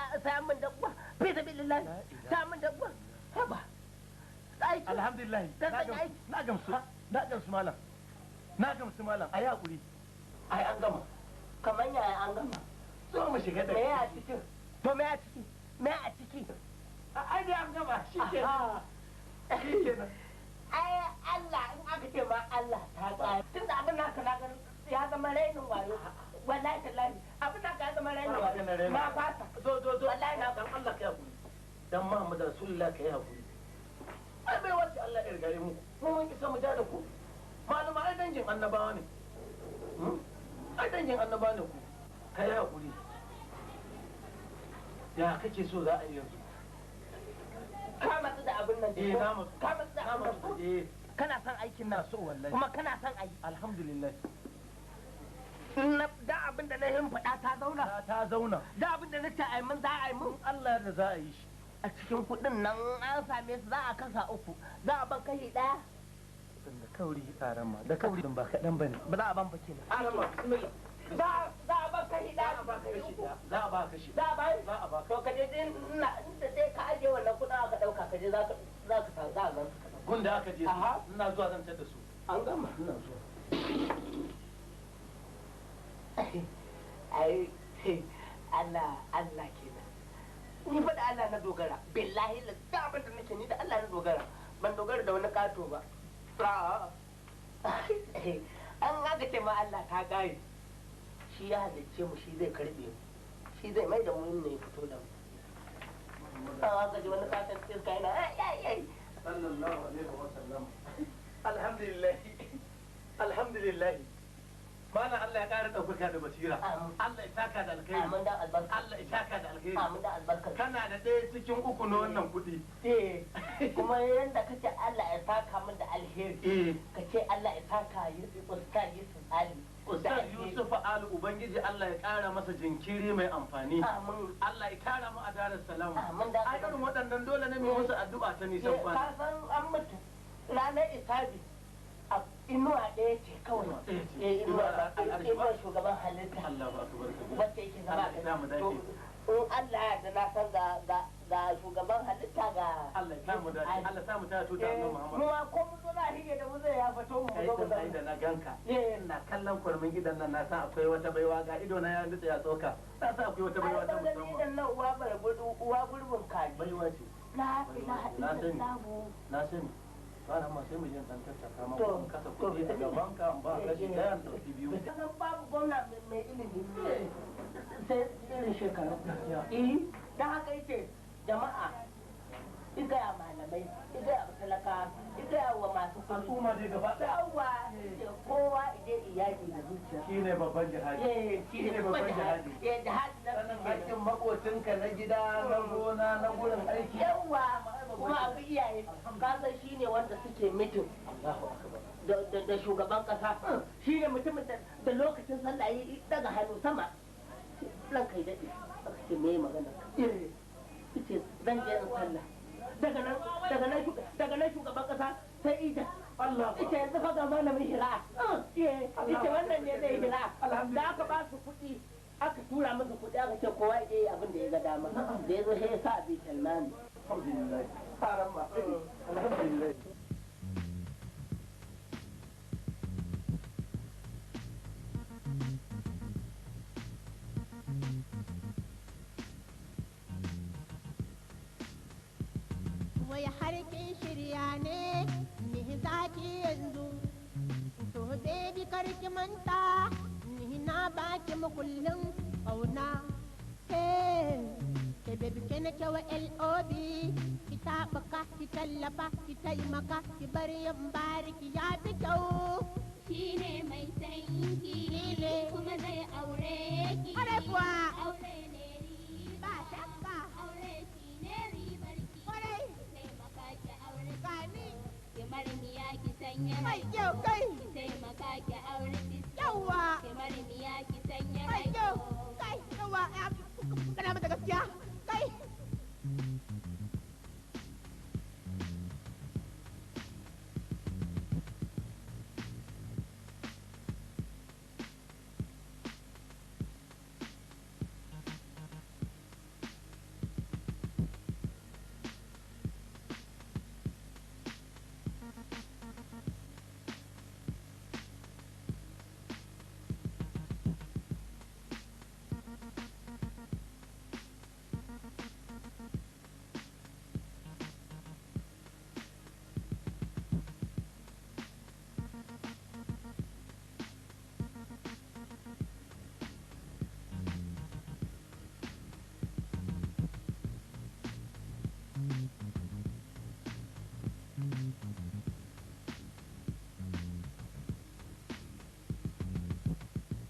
min da kuwa fi sabilillah sa min da kuwa haba alhamdulillah na gamsu malam na gamsu malam ayi hakuri ai an gama kamar yaya an gama so mu shiga da me a cikin to me a ciki me a ciki ai dai an gama shikenan ai Allah in aka ce ma Allah ta tsaya tunda abin naka na ga ya zama rainin wayo wallahi tallahi abin naka ya zama rainin wayo ma fata zo wallahi na dan Allah kai hakuri dan Muhammad Rasulullah kai hakuri ai bai wace Allah ya rigare mu mun isa mu ja da ku malama ai dangin annabawa ne ai dangin annabawa ne ku kai hakuri ya kake so za a yi yanzu ka matsu da abin nan na matsu ka matsu da abin nan kana son aikin nan so wallahi kuma kana son aiki alhamdulillah da abin da na yin faɗa ta zauna ta zauna da abin da na ce ai mun za a yi mun Allah da za a yi shi a cikin kuɗin nan an same su za a kasa uku za a ban kashi ɗaya. Da kauri tsaran ma da kauri ba kaɗan ba ne. Ba za a ban ba kenan. Aran ma bismillah. Za a ban kashi ɗaya. Za a ba kashi ɗaya. Za a ba kashi. Za a ba. Za a ba. To ka je inda dai ka ajiye wannan kuɗin aka ɗauka ka je za ka sa za a gan su. Gunda aka je su ina zuwa zan tada su. An gama. Ina zuwa. Ai Allah kenan. Ni fa da Allah na dogara. Billahi la da abin da nake ni da Allah na dogara. Ban dogara da wani kato ba. An haka ce ma Allah ta gaya. Shi ya halicce mu shi zai karbe mu. Shi zai mai da mu ne ya fito da mu. An haka ji wani katon iska yana ai. Sallallahu alaihi wa sallam. Alhamdulillah. Alhamdulillah. Mana Allah ya ƙara ɗaukaka da basira. Allah ya saka da alkhairi. Amin da albarka. Allah ya saka da alkhairi. Amin da albarka. Kana da ɗaya cikin uku na wannan kuɗi. Kuma yanda kace Allah ya saka min da alheri. Kace Allah ya saka Ustaz Yusuf Ali. Ustaz Yusuf Ali Ubangiji Allah ya ƙara masa jinkiri mai amfani. Amin. Allah ya ƙara mu a darar salamu. Amin da ai irin waɗannan dole ne mu musu addu'a ta nisan kwana. Ka san an mutu ranar isabi. Inuwa ɗaya ce kawai. Inuwa shugaban halitta. Wacce yake zama in Allah ya da na san ga shugaban halitta ga. Allah ya samu dace. Allah samu ta tuta annabi Muhammad. Kuma ko mun zo na hige da mu zai ya fito mu zo mu da na ganka. Na kallon kurmin gidan nan na san akwai wata baiwa ga ido na ya nutsa ya tsoka. Na san akwai wata baiwa ta musamman. Gidan nan uwa gurbin kaji. Baiwa ce. La ilaha illallah. Na sani. Fara ma sai mu je dan tattaka ma mun kasa kuɗi a gaban ka ba kashi ɗaya da biyu. Sanan babu gwamna mai ilimi sai irin shekaru. Dan haka yake jama'a igaya malamai igaya talaka igaya wa masu al'umma dai gaba yawa kowa ide iyaki da zuciya. Shine babban jihadi. Shine babban jihadi. Jihadi na sanin hakkin makocinka na gida na gona na gurin aiki. Yawa kuma abu iyaye kasan shi ne wanda suke mitin da shugaban kasa shi ne mutumin da lokacin sallah yi daga hannu sama ran kai daɗe aka ce me magana ce zan je in sallah daga nan shugaban kasa sai ita ita yanzu fa ga malamin shari'a ita wannan ne zai shari'a da aka ba su kuɗi aka tura masa kuɗi aka ce kowa ya yi abin da ya ga dama da ya zo sai ya sa abi kalmani alhamdulillah alhamdulillah wai harkin shirya ne ni zaki yanzu to baby karki manta ni na baki makullin kauna ke baby ke na kewa LOB ki taɓaka ki tallafa ki taimaka ki bar yin bariki ya fi kyau shine mai sanki kuma zai aure ki aure ne ba shakka aure shine ribar ki taimaka ki aure gani ki marmiya ki sanya mai kyau kai ki taimaka ki aure yawa ki marmiya ki sanya mai kyau kai yawa kana mata gaskiya kai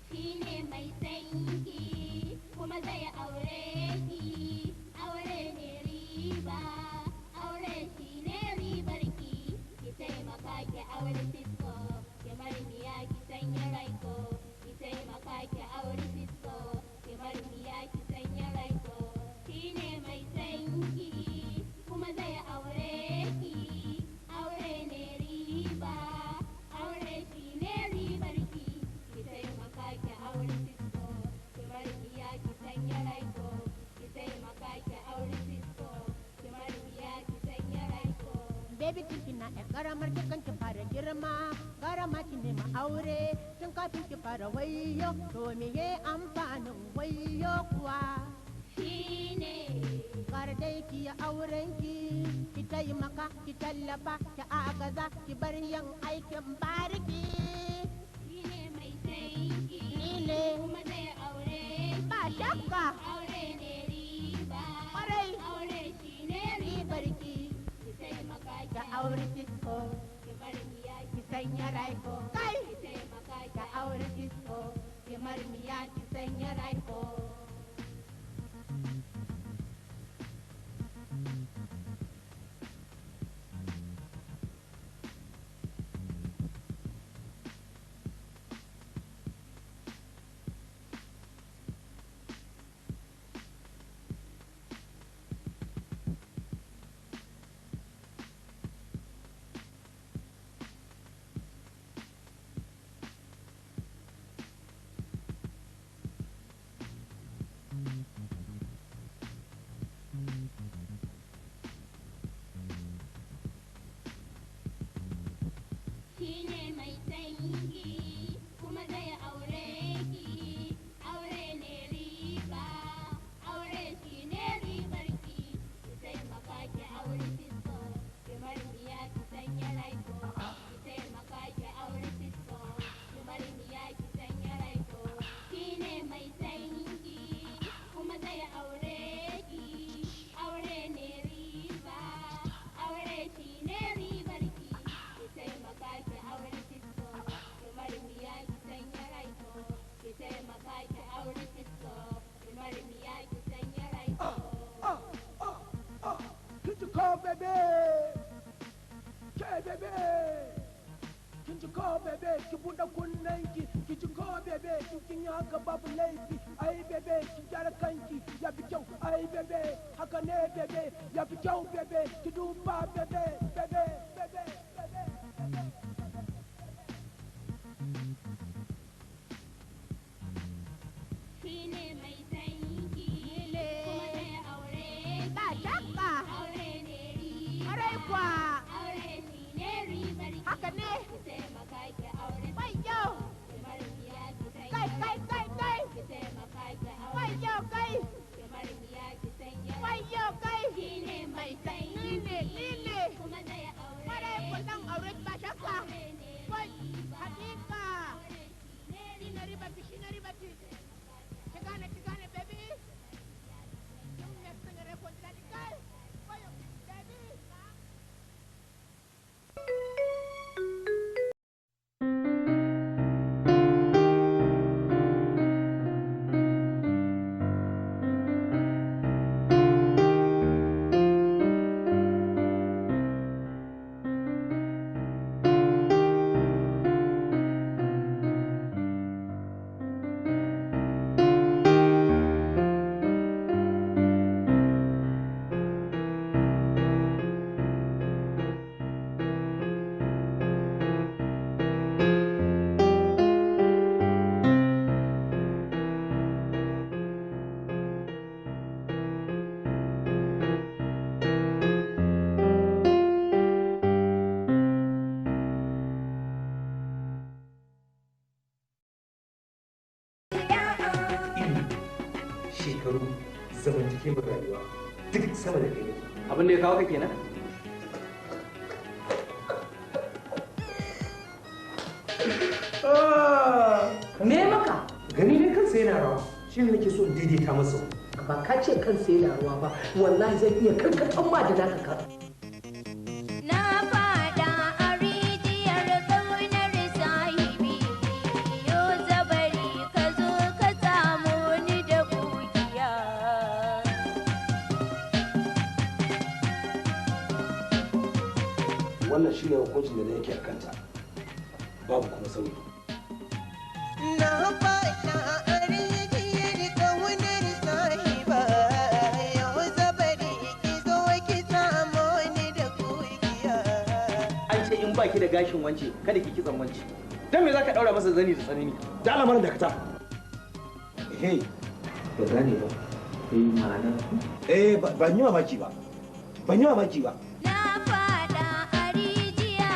shine mai sanki kuma zai aure ki aure ne riba aure shine ribar ki ki taimaka ki aure Cisco ki marmiya ki sanya raiko ki taimaka ki aure Cisco ki marmiya ki sanya raiko shine mai sanki karamar kikan ki fara girma karama ki nema aure tun kafin ki fara wayo to me ye amfanin wayo kuwa shine kar dai ki ya auren ki taimaka ki tallafa ki agaza ki bar yin aikin bariki shine mai sanki ni ne kuma zai aure ba shakka aure ne riba kwarai aure shine ribar ki taimaka ki aure kisko ki bar miya ki sanya raiko kai ki taimaka ki aure kisko ki marmiya ki sanya raiko shine mai sanki kuma zai aure ki aure ne riba aure shine ribar ki taimaka ki aure sisko ki marmiya ki sanya raiko ki taimaka ki aure sisko ki marmiya ki sanya raiko shine mai sanki kuma zai aure ki aure ne riba aure shine ribar ki taimaka ki aure sisko ki marmiya ki sanya raiko ki taimaka ki aure sisko ki marmiya ki sanya raiko Kinji ko bebe, ke bebe, kinji ko bebe, ki buɗe kunnenki, kinji ko bebe, in kin yi haka babu laifi, ai bebe, ki gyara kanki, ya fi kyau, ai bebe, haka ne bebe, ya fi kyau bebe, ki duba bebe, bebe, bebe, bebe, bebe. shine mai sanki kuma zai aure ba shakka aure ne riba kwarai kwa aure shine ribar ki haka ne ki taimaka ki aure wayo ki marmiya ki sanya kai kai kai kai ki taimaka ki aure wayo kai ki marmiya ki sanya wayo kai shine mai ni ne kuma zai aure kwarai kwa dan aure ba shakka aure ne wai hakika shi na riba ki gane baby yung next na record dali kai wayo baby shekaru zamantakewar rayuwa duk sama da kai abin da ya kawo ka kenan Me maka? gani ne kansa yana rawa shi ne nake so in daidaita masa Ba ka ce kansa yana ruwa ba, wallahi zan iya karkatan ma da naka ka. na fada a rijiyar ƙaunar sahibi yo zabari ka zo ka samu ni da kugiya wannan shi ne hukuncin da yake a kanta babu kuma sauyi na fada a rijiyar ƙaunar sahiba yau zabari ki zo ki samu ni da kugiya an ce in baki da gashin wance kada ki kitsan wance dan me zaka daura masa zani da tsanani da alamarin da ka ta hey ba gane ba ma'ana ban yi mamaki ba ban yi mamaki ba na fada a rijiya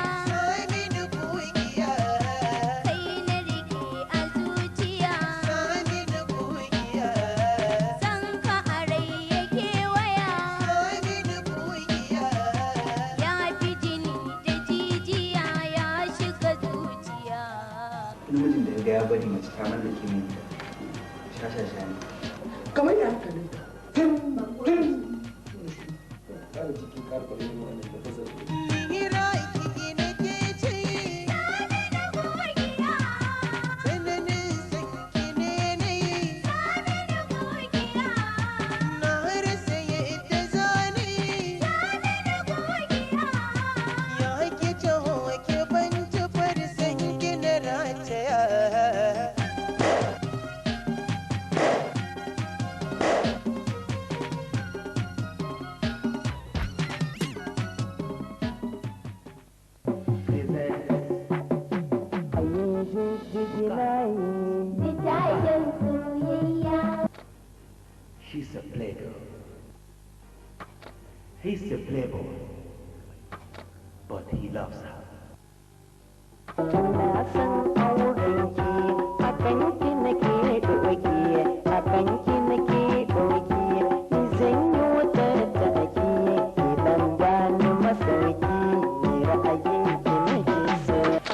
ka mallake min sha ne kamar ya hankali tun ƙara cikin ƙarfa da yin wannan da fasar hira iki na ke ce tsananin sanki ne na yi na rasa yadda zane ya ke taho ke ban tufar sanki na rataya She's a playgirl. He's a playboy. But he loves her.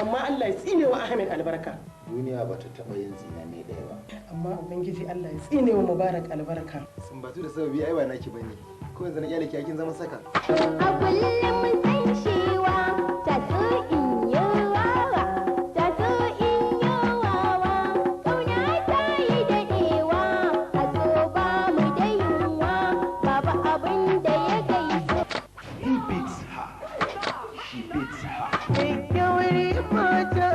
amma Allah ya tsine wa Ahmed albarka Duniya ba ta taɓa yin zina ne ɗaya ba. amma ubangiji Allah ya tsine wa Mubarak albarka Sumbatu da sababi ai ba naki bane. Ko yanzu na kyale ki kin zama saka. A kullum san shewa, ta so in yi wawa, ta so in yi wawa. Ƙauna ta yi daɗewa, a so ba mu da yunwa, babu abin da ya gaisu. He beats her. She beats her. kyakkyawar mata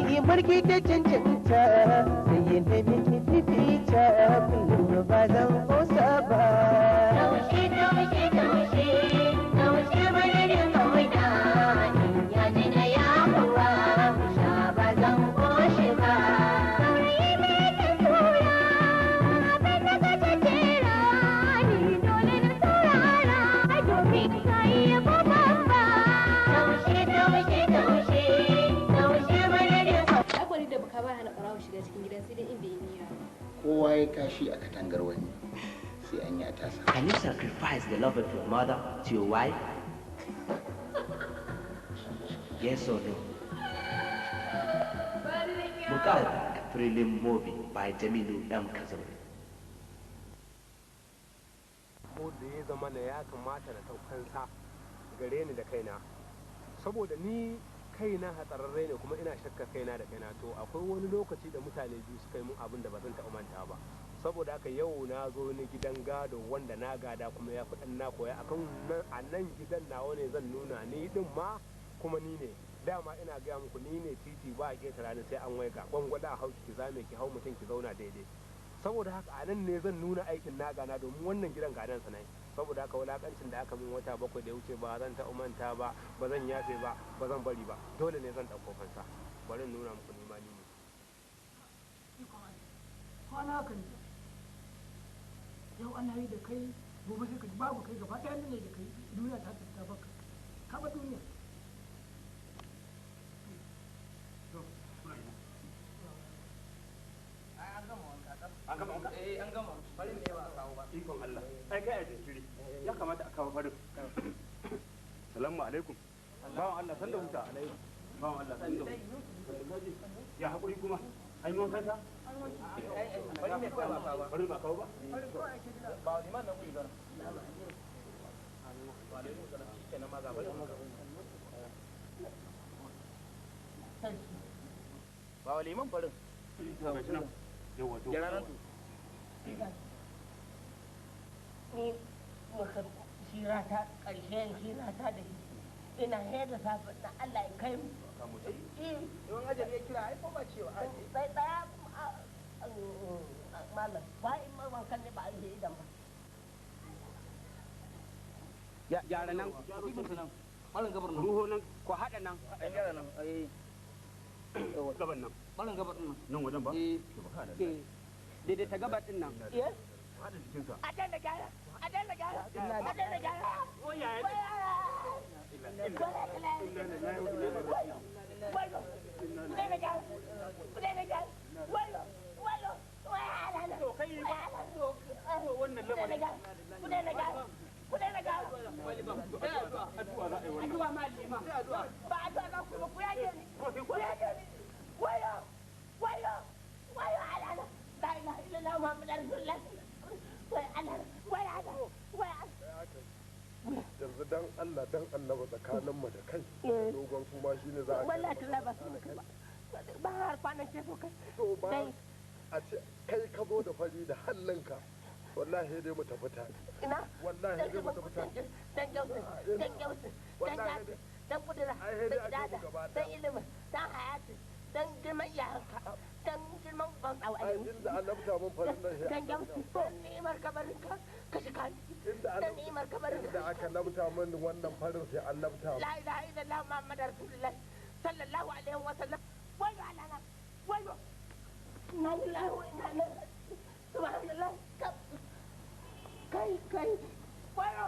yi barki da cancanta da yin da miki fifita kullum ba zan kosa ba Taushe, taushe, taushe, taushe madadin ƙauna. In ya ji da yawa, sha ba zan ƙoshi ba. Saurayi mai ta tura, abin da ka ta jera, ni dole na saurara, domin ka yi babban ba. Taushe, taushe, taushe, taushe madadin ƙauna. Akwai da baka ba hana ɓarawo shiga cikin gidan sai dai in bai yi niyya ba. Kowa ya kashi a katangar wani. Sai an yi a tasa. Can you sacrifice the love of your mother to your wife? Yes or no? Muqaddam, a thrilling movie by Jamilu M. Kazim. ko da ya zama na ya kamata na ɗaukansa gare ni da kaina saboda ni kaina hatsararre ne kuma ina shakka kaina da kaina to akwai wani lokaci da mutane biyu suka yi mun abin da ba zan taɓa manta ba saboda haka yau na zo ni gidan gado wanda na gada kuma ya fi ɗan na koya akan a nan gidan nawa ne zan nuna ni din ma kuma ni ne dama ina gaya muku ni ne titi ba a ƙetara ni sai an waika gwangwada a hau ki zame ki hau mutum ki zauna daidai saboda haka a nan ne zan nuna aikin na gana domin wannan gidan gadan sa ne saboda haka wulakancin da aka min wata 7 da ya wuce ba zan ta umanta ba ba zan yafe ba ba zan bari ba dole ne zan ɗauko fansa bari in nuna muku nima ni ne kwana haka ne yau ana yi da kai gobe sai ka ji babu kai gaba ɗaya ne da kai duniya ta ta baka ka ba duniya an gama wanka an gama farin ne ba a kawo ba ikon Allah ai kai a jinkiri ya kamata a kawo farin salamu alaikum bawan Allah san da huta bawan Allah san da ya hakuri kuma an yi wankan sa farin ne kawai ba kawo ba farin ba kawo ba ba liman nan kuri gana ba wa liman farin Ni maka shira ta ƙarshen shira ta da ina hayar da safe na Allah ya kai mu. yawan ajali ya kira ai ko ba cewa aje Sai ɗaya malam ba in ma wankan ne ba a yi idan ba. gyara nan ɓarin gabar nan ruho nan ko haɗa nan a gyara nan gabar nan ɓarin gabar nan nan wajen ba daidai ta gabar ɗin nan haɗa jikinsa A dan da gyara, a dan da gyara, a dan da gyara. yanzu dan Allah dan annaba tsakanin mu da kai dogon kuma shine za a wallahi ta ba su ba har kwanan ke so kai to ba a ce kai ka zo da fari da hallinka wallahi dai mu tafi tare ina wallahi dai mu tafi tare dan gausu dan kudura dan dada dan ilimin dan hayati dan girman iyayenka dan girman ban ai inda annabta mun farin nan dan gausu dan ni'imar kabarinka ka shiga dan ni'imar kabarinka da aka labta mun wannan farin sai annabta la ilaha illallah muhammadar rasulullah sallallahu alaihi wa sallam wayo alana wayo inna lillahi wa inna ilaihi subhanallah kai wayo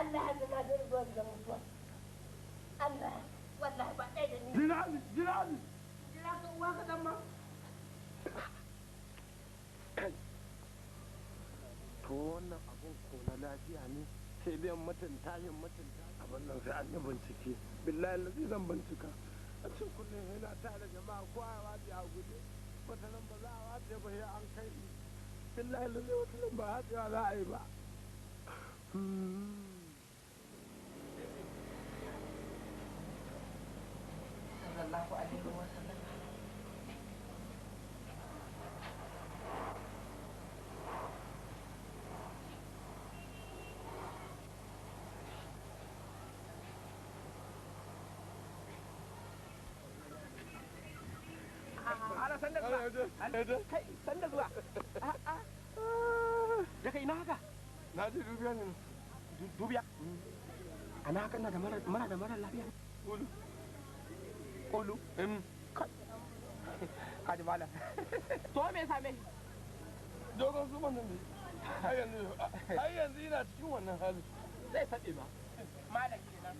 Allah ya zama da ruwan da mutuwa Allah wallahi ba ɗaya da ni jira ka uwa ka dan ma to wannan abun ko na lafiya ne sai dai mutunta abin nan sai an yi bincike billahi lazi zan bincika a cikin kullum yana tare jama'a ko a waje a gude wata nan ba za a waje ba sai an kai ni billahi lazi wata nan ba hatsewa za a yi ba sallallahu alaihi wa sallam Sanda zuwa. Da kai na haka? Na ji dubiya ne. Dubiya? Ana haka na da mara lafiya? Olu. Kaji mala. To me same shi? Dogon su wannan ne. Har yanzu ina cikin wannan hali. Zai saɓe ba. Malam kenan.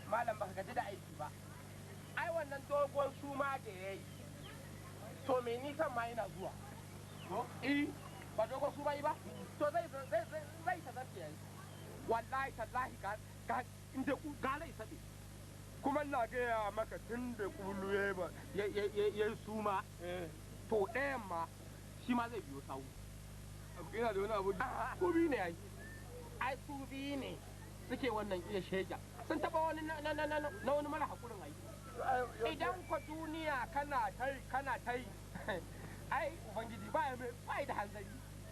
Malam baka gaji da aiki ba. Ai wannan dogon suma da ya yi. To me nisan ma yana zuwa. Ba dogon suma yi ba? To zai ta zarce yayi. Wallahi tallahi ga inda ga zai saɓe. Kuma na gaya maka tun da kulu ya yi suma. To ɗayan ma shi ma zai biyo sawu. Ina da wani abu. Su biyu ne ai. Ai su biyu ne suke wannan iya shega. Sun taɓa wani na wani mara haƙurin ai. Idan kwa duniya kana ta yi ai ubangiji ba da hanzari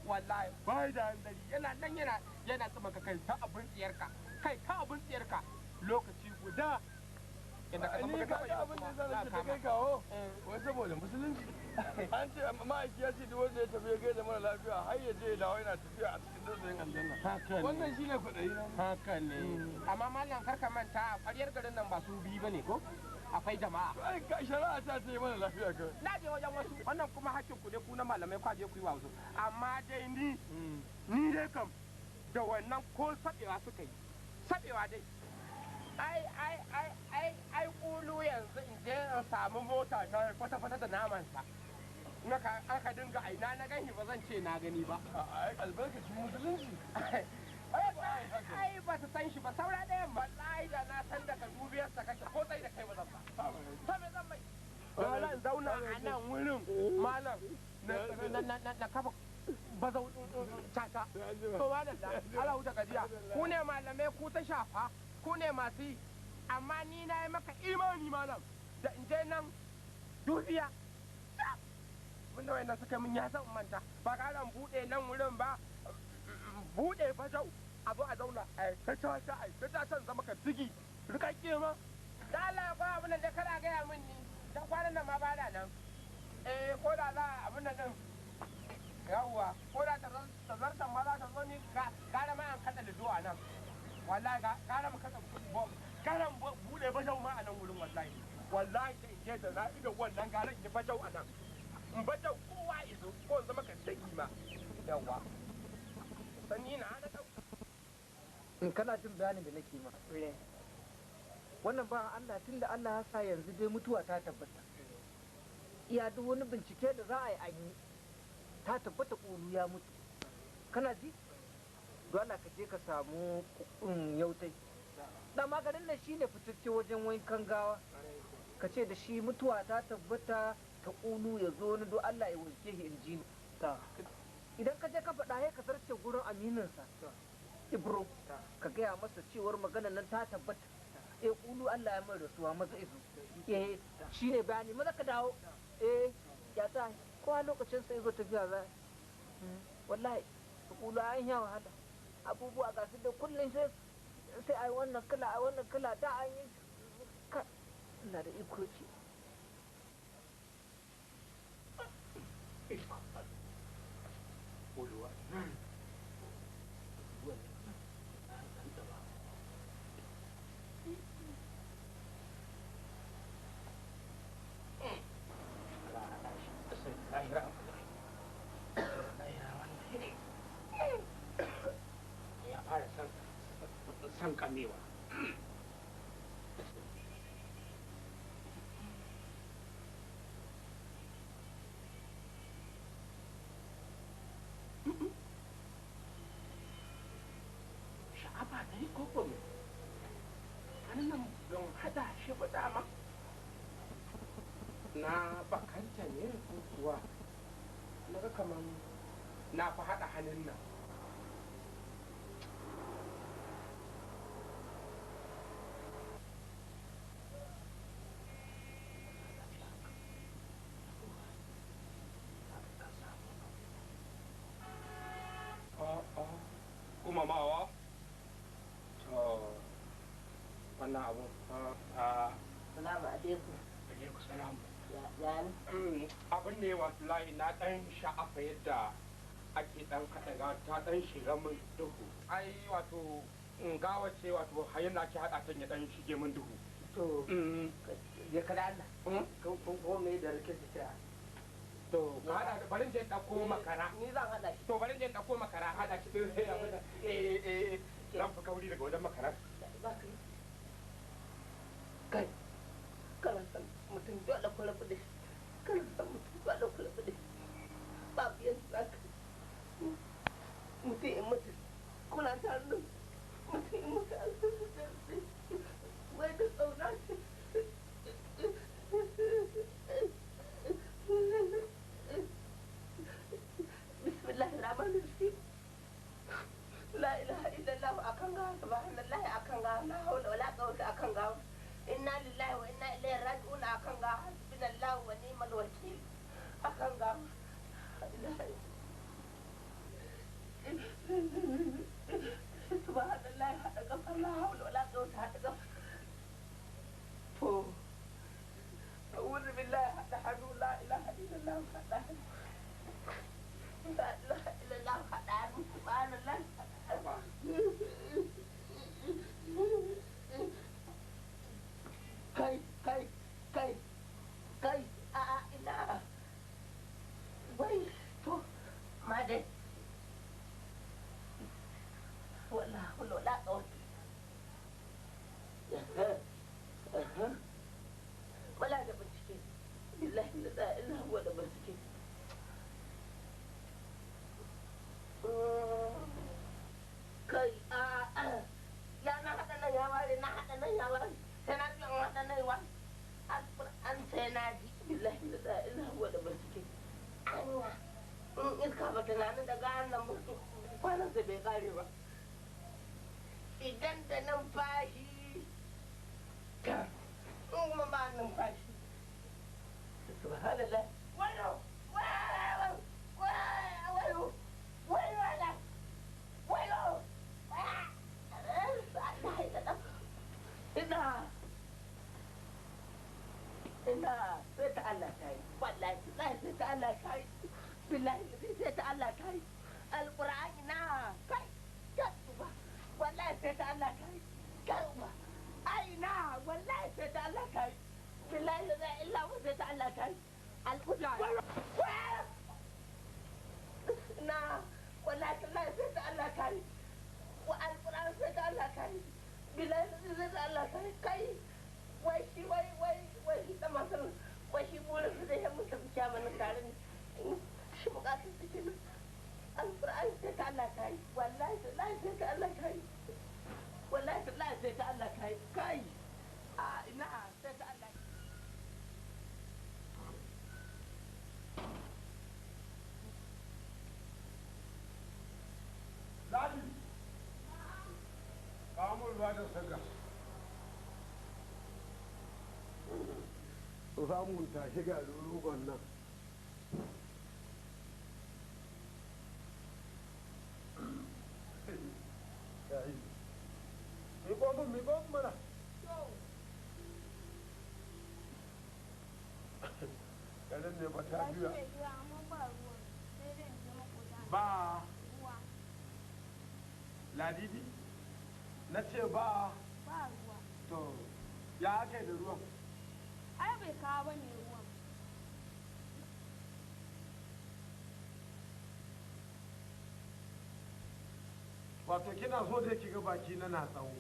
wallahi ba da hanzari yana nan yana tsima ka kai ta abin tsiyarka lokaci guda inda ka san baka taɓa abin da zan ta kai kawo wai saboda musulunci an ce ma'aiki ya ce duk wanda ya tafi ya gaida mara lafiya har ya je ya dawo yana tafiya a cikin dutsen aljanna wannan shine kwaɗayi na haka ne amma mallam karka manta a ƙwaryar garin nan ba su biyu bane ko akwai jama'a. Ai ka shari'a ta ce mana lafiya ka. Na je wajen wasu wannan kuma hakkin ku dai ku na malamai kwa je ku yi wa wasu. Amma dai ni dai kam da wannan ko sabewa suka yi. Sabewa dai. Ai kulu yanzu in je in samu mota na kwata-kwata da naman sa. Naka aka dinga aina na gani ba zan ce na gani ba. Ai albarkacin musulunci. Ai ba su san shi ba saura ɗayan ba da na san daga dubiyarsa kake ko sai da kai ba zan ba. Sabe zan mai. Malam zauna a nan wurin malam na kafa bazau caca. To malam da ala huta gajiya. Ku ne malamai ku ta shafa ku ne masu yi. Amma ni na yi maka imani malam da in je nan dubiya. Wanda wayannan suka min ya san manta ba ƙaran buɗe nan wurin ba. Buɗe fajau a zo a zauna a ta caca a ta cacan zama ka digi rikakke ma da Allah ko abin da kana gaya min ni dan kwanan nan ma ba da nan ko da za abin nan din yawwa ko da ta zartan ma za ta zo ni gara ma an kada lido a nan wallahi gara mu kada buɗe fajau ma a nan wurin wallahi sai in je da na ido wannan gara in yi fajau a nan in fajau kowa izo ko zama ka dagi ma yawwa sanni na in kana jin bayanin da nake ma wannan ba Allah tunda Allah ya sa yanzu dai mutuwa ta tabbata iya duk wani bincike da za a yi an yi ta tabbata ƙulu ya mutu kana ji dole ka je ka samu yautai da maganin nan shine fitacce wajen wankan gawa ka ce da shi mutuwa ta tabbata ta ƙulu ya zo ni do Allah ya wanke shi in ji ni idan ka je ka faɗa ya ka sarce gurin amininsa ibro ka gaya masa cewar maganar nan ta tabbata ƙulu Allah ya mai rasuwa maza izo shi ne bayani maza ka dawo ya ta kowa lokacin sai zo tafiya za wallahi ƙulu an yi wahala abubuwa ga su da kullum sai ai wannan kala da an yi ka Allah da iko ce san kamewa sha'aba da yi koko ne hannun don hada shi ba dama na bakanta ne ko kuwa na ga kaman na fi hada hannun nan kuma mawa to wannan abu salamu alaikum alaikum salam ya abin ne wato layi na dan sha'afa yadda ake dan haɗa ta dan shiga min duhu ai wato gawa ce wato hayan da ake haɗa ta ya dan shige min duhu to ya kada Allah ko me da rike ta to ka hada barin je dauko makara ni zan hada shi to barin je dauko makara hada shi din sai abin zan fi kauri daga wajen makara kai kana san mutum dole ku rabu da shi kana san mutum dole ku rabu da shi ba biyan zaka mutum in mutu kuna tare da mutum in mutu a wai da tsauna ce بسم الله الرحمن الرحيم لا إله إلا الله أكنغا سبحان الله أكنغا لا حول ولا قوة أكنغا إنا لله وإنا إليه راجعون أكنغا حسبنا الله ونعم الوكيل أكنغا سبحان الله أكنغا لا حول ولا قوة أكنغا أعوذ بالله أحد لا إله إلا الله لا إله إلا الله سبحان الله كي إله وي تو ما دي ولا ولا قوت ولا ده بنتكي بالله لا إله هو ده بنتكي kai ya na hada nan ya ware na hada nan ya ware sai na biyan hada nan ya ware an sai na ji billahi la ilaha huwa da basike in iska ba ta nan da gahan nan mutu kwanan sai bai kare ba idan da numfashi in kuma ba numfashi subhanallah wayo wayo wayo wayo wayo ina sai ta Allah ta yi wallahi sai ta Allah ta yi billahi sai ta Allah ta yi alqur'ani na kai ba wallahi sai ta Allah ta yi ba ai na wallahi sai ta Allah ta yi billahi la illa wa sai ta Allah ta yi alqur'ani na wallahi sai ta Allah ta yi wa alqur'ani sai ta Allah ta yi billahi sai ta Allah ta yi kai wai shi wai da masu wai shi burin su zai mutu fice mana tare ne shi bukatun su ke nan alƙur'ani sai ta Allah ta yi wallahi sai ta Allah ta yi wallahi sai ta Allah ta yi kai a ina sai ta Allah kamun ruwa da saka samun tashi ga rugon nan mi ko mana garin ne ba ta biya ba ladidi na ce ba ruwa to ya ake da ruwan ai bai kawo ba ne ruwan wato kina so da kiga baki na na tsawo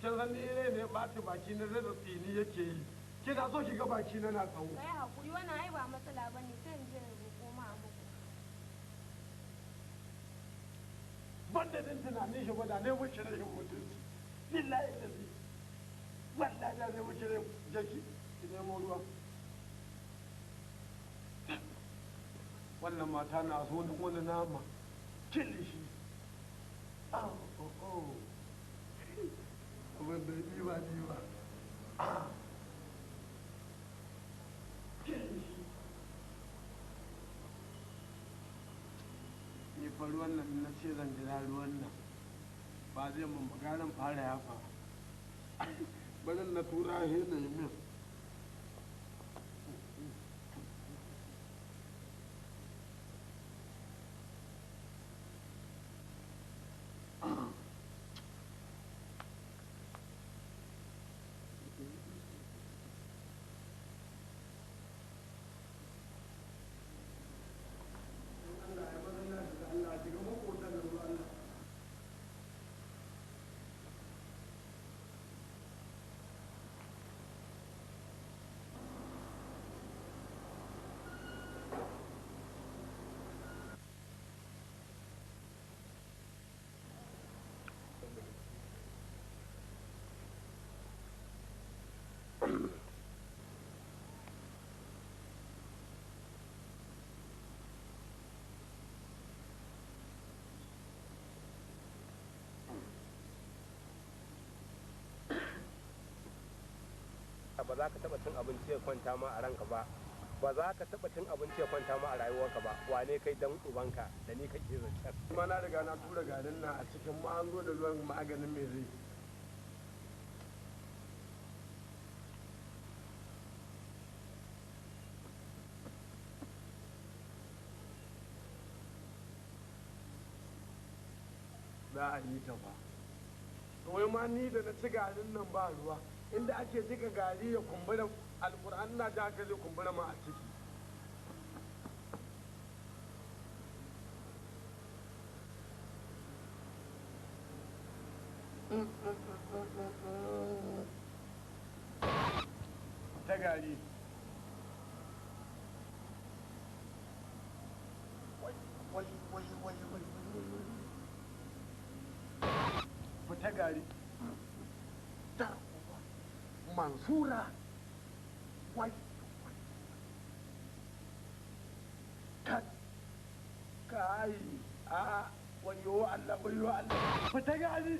kin san ni ne ɓata baki na da tsini yake yi kina so kiga baki na na tsawo kai hakuri wannan ai ba matsala bane sai in je in roƙo ma a muku banda din tunanin shi ba da ne mun shirye shi mutunci billahi lazi wallahi da ne mun shirye jaki ki nemo ruwa wannan mata na so ni wani nama kilishi abin da diwa diwa ni fa ruwan nan na ce zan jira ruwan nan ba zai mun maganin fara yafa barin na tura he na yi min ba za ka taɓa cin abinci ya kwanta ma a ranka ba ba za ka taɓa cin abinci ya kwanta ma a rayuwarka ba wane kai dan ubanka da ni kake zancen kuma na riga na tura garin nan a cikin ma an zo da ruwan maganin mai zai za a yi ta ba wai ma ni da na ci garin nan ba ruwa inda ake jika gari ya kumbura alkur'an na ji haka zai kumbura ma a ciki ta gari fita gari mansura wai kai a wayo Allah fita gari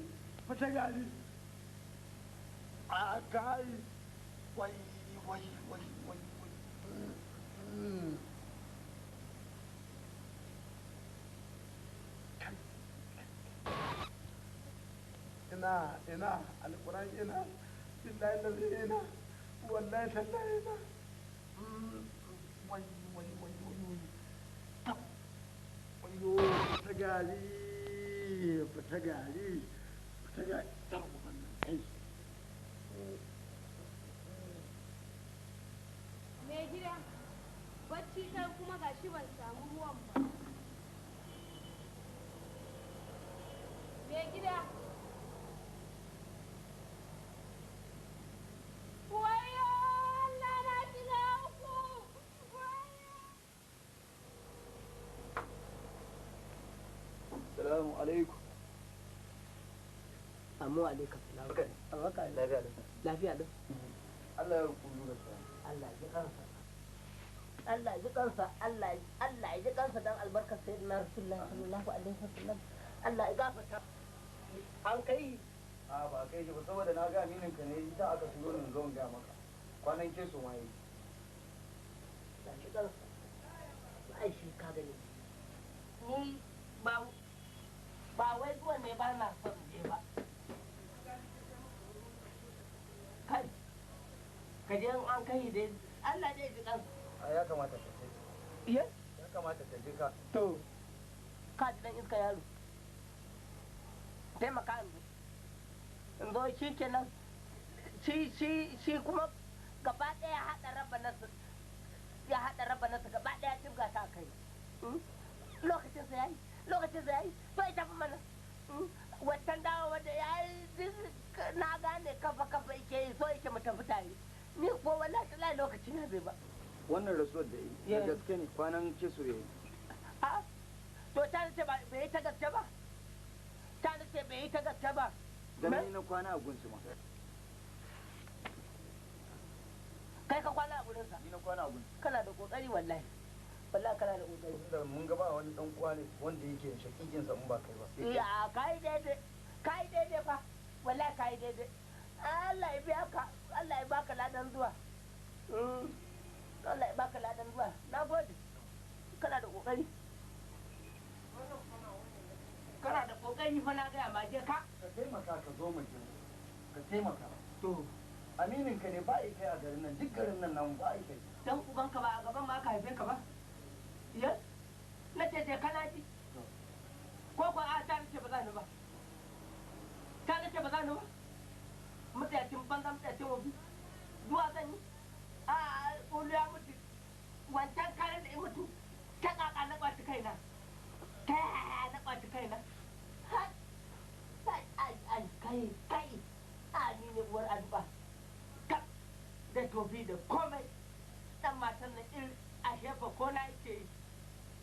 a kai wai ina alquran ina billahi lazi ina wallahi tallahi ina wayo fita gari tarwa wannan kai me gida bacci kai kuma gashi ban samu ruwan ba me gida Assalamu alaikum. Amma alaikum salam. Lafiya lau. Allah ya rubutu da su. Allah ya ji kansa. Allah ya ji kansa. Allah ya ji kansa dan albarkar sayyidina Rasulullah sallallahu alaihi wasallam. Allah ya gafarta. An kai. A a ba kai shi ba saboda na ga aminin ka ne ita aka turo ni zo in ga maka kwanan ke so ma yi na shi dan ai shi ka gani ni ba wai zuwa ne ba na son je ba kai ka je an kai dai Allah dai ji kansa a ya kamata ka je iya ya kamata ka je ka to ka ji dan iska yaro taimaka in zo shi kenan shi kuma gaba ɗaya haɗa raba nasu ya haɗa raba nasu gaba ɗaya jibga ta kai lokacin sa yayi to ita fa mana wancan dawo wanda yayi na gane kafa yake yi so yake mu tafi tare ni ko wallahi ta lokaci na bai ba wannan rasuwar da yi da gaske ne kwanan ke so yayi a to ta ce ba bai ta gaske ba ta ce bai yi ta gaske ba dan ni na kwana a gunsu ma kai ka kwana a gurin sa ni na kwana a gunsu kana da kokari wallahi kana da kokari da mun ga ba wani dan kwane wanda yake shakikin sa mun ba kai ba ya kai daidai fa wallahi kai daidai Allah ya biya ka Allah ya baka ladan zuwa Allah ya baka ladan zuwa na gode kana da kokari kana da kokari fa na gaya ma je ka taimaka ka zo mu je ka taimaka to aminin ka ne ba ai kai a garin nan duk garin nan namu ba ai kai dan uban ka ba a gaban ma ka haife ka ba yes na ce kana ji ko a ta ce ba za ni ba ta ce ba za ni ba mutacin banza mutacin wabi zuwa zan yi a ƙulu ya mutu wancan karen da ya mutu ta ƙaƙa na ƙwaci kaina ta yaya na ƙwaci kaina kai a ni ne uwar addu'a kap da tofi da komai dan matan nan irin a shefa ko na yake yi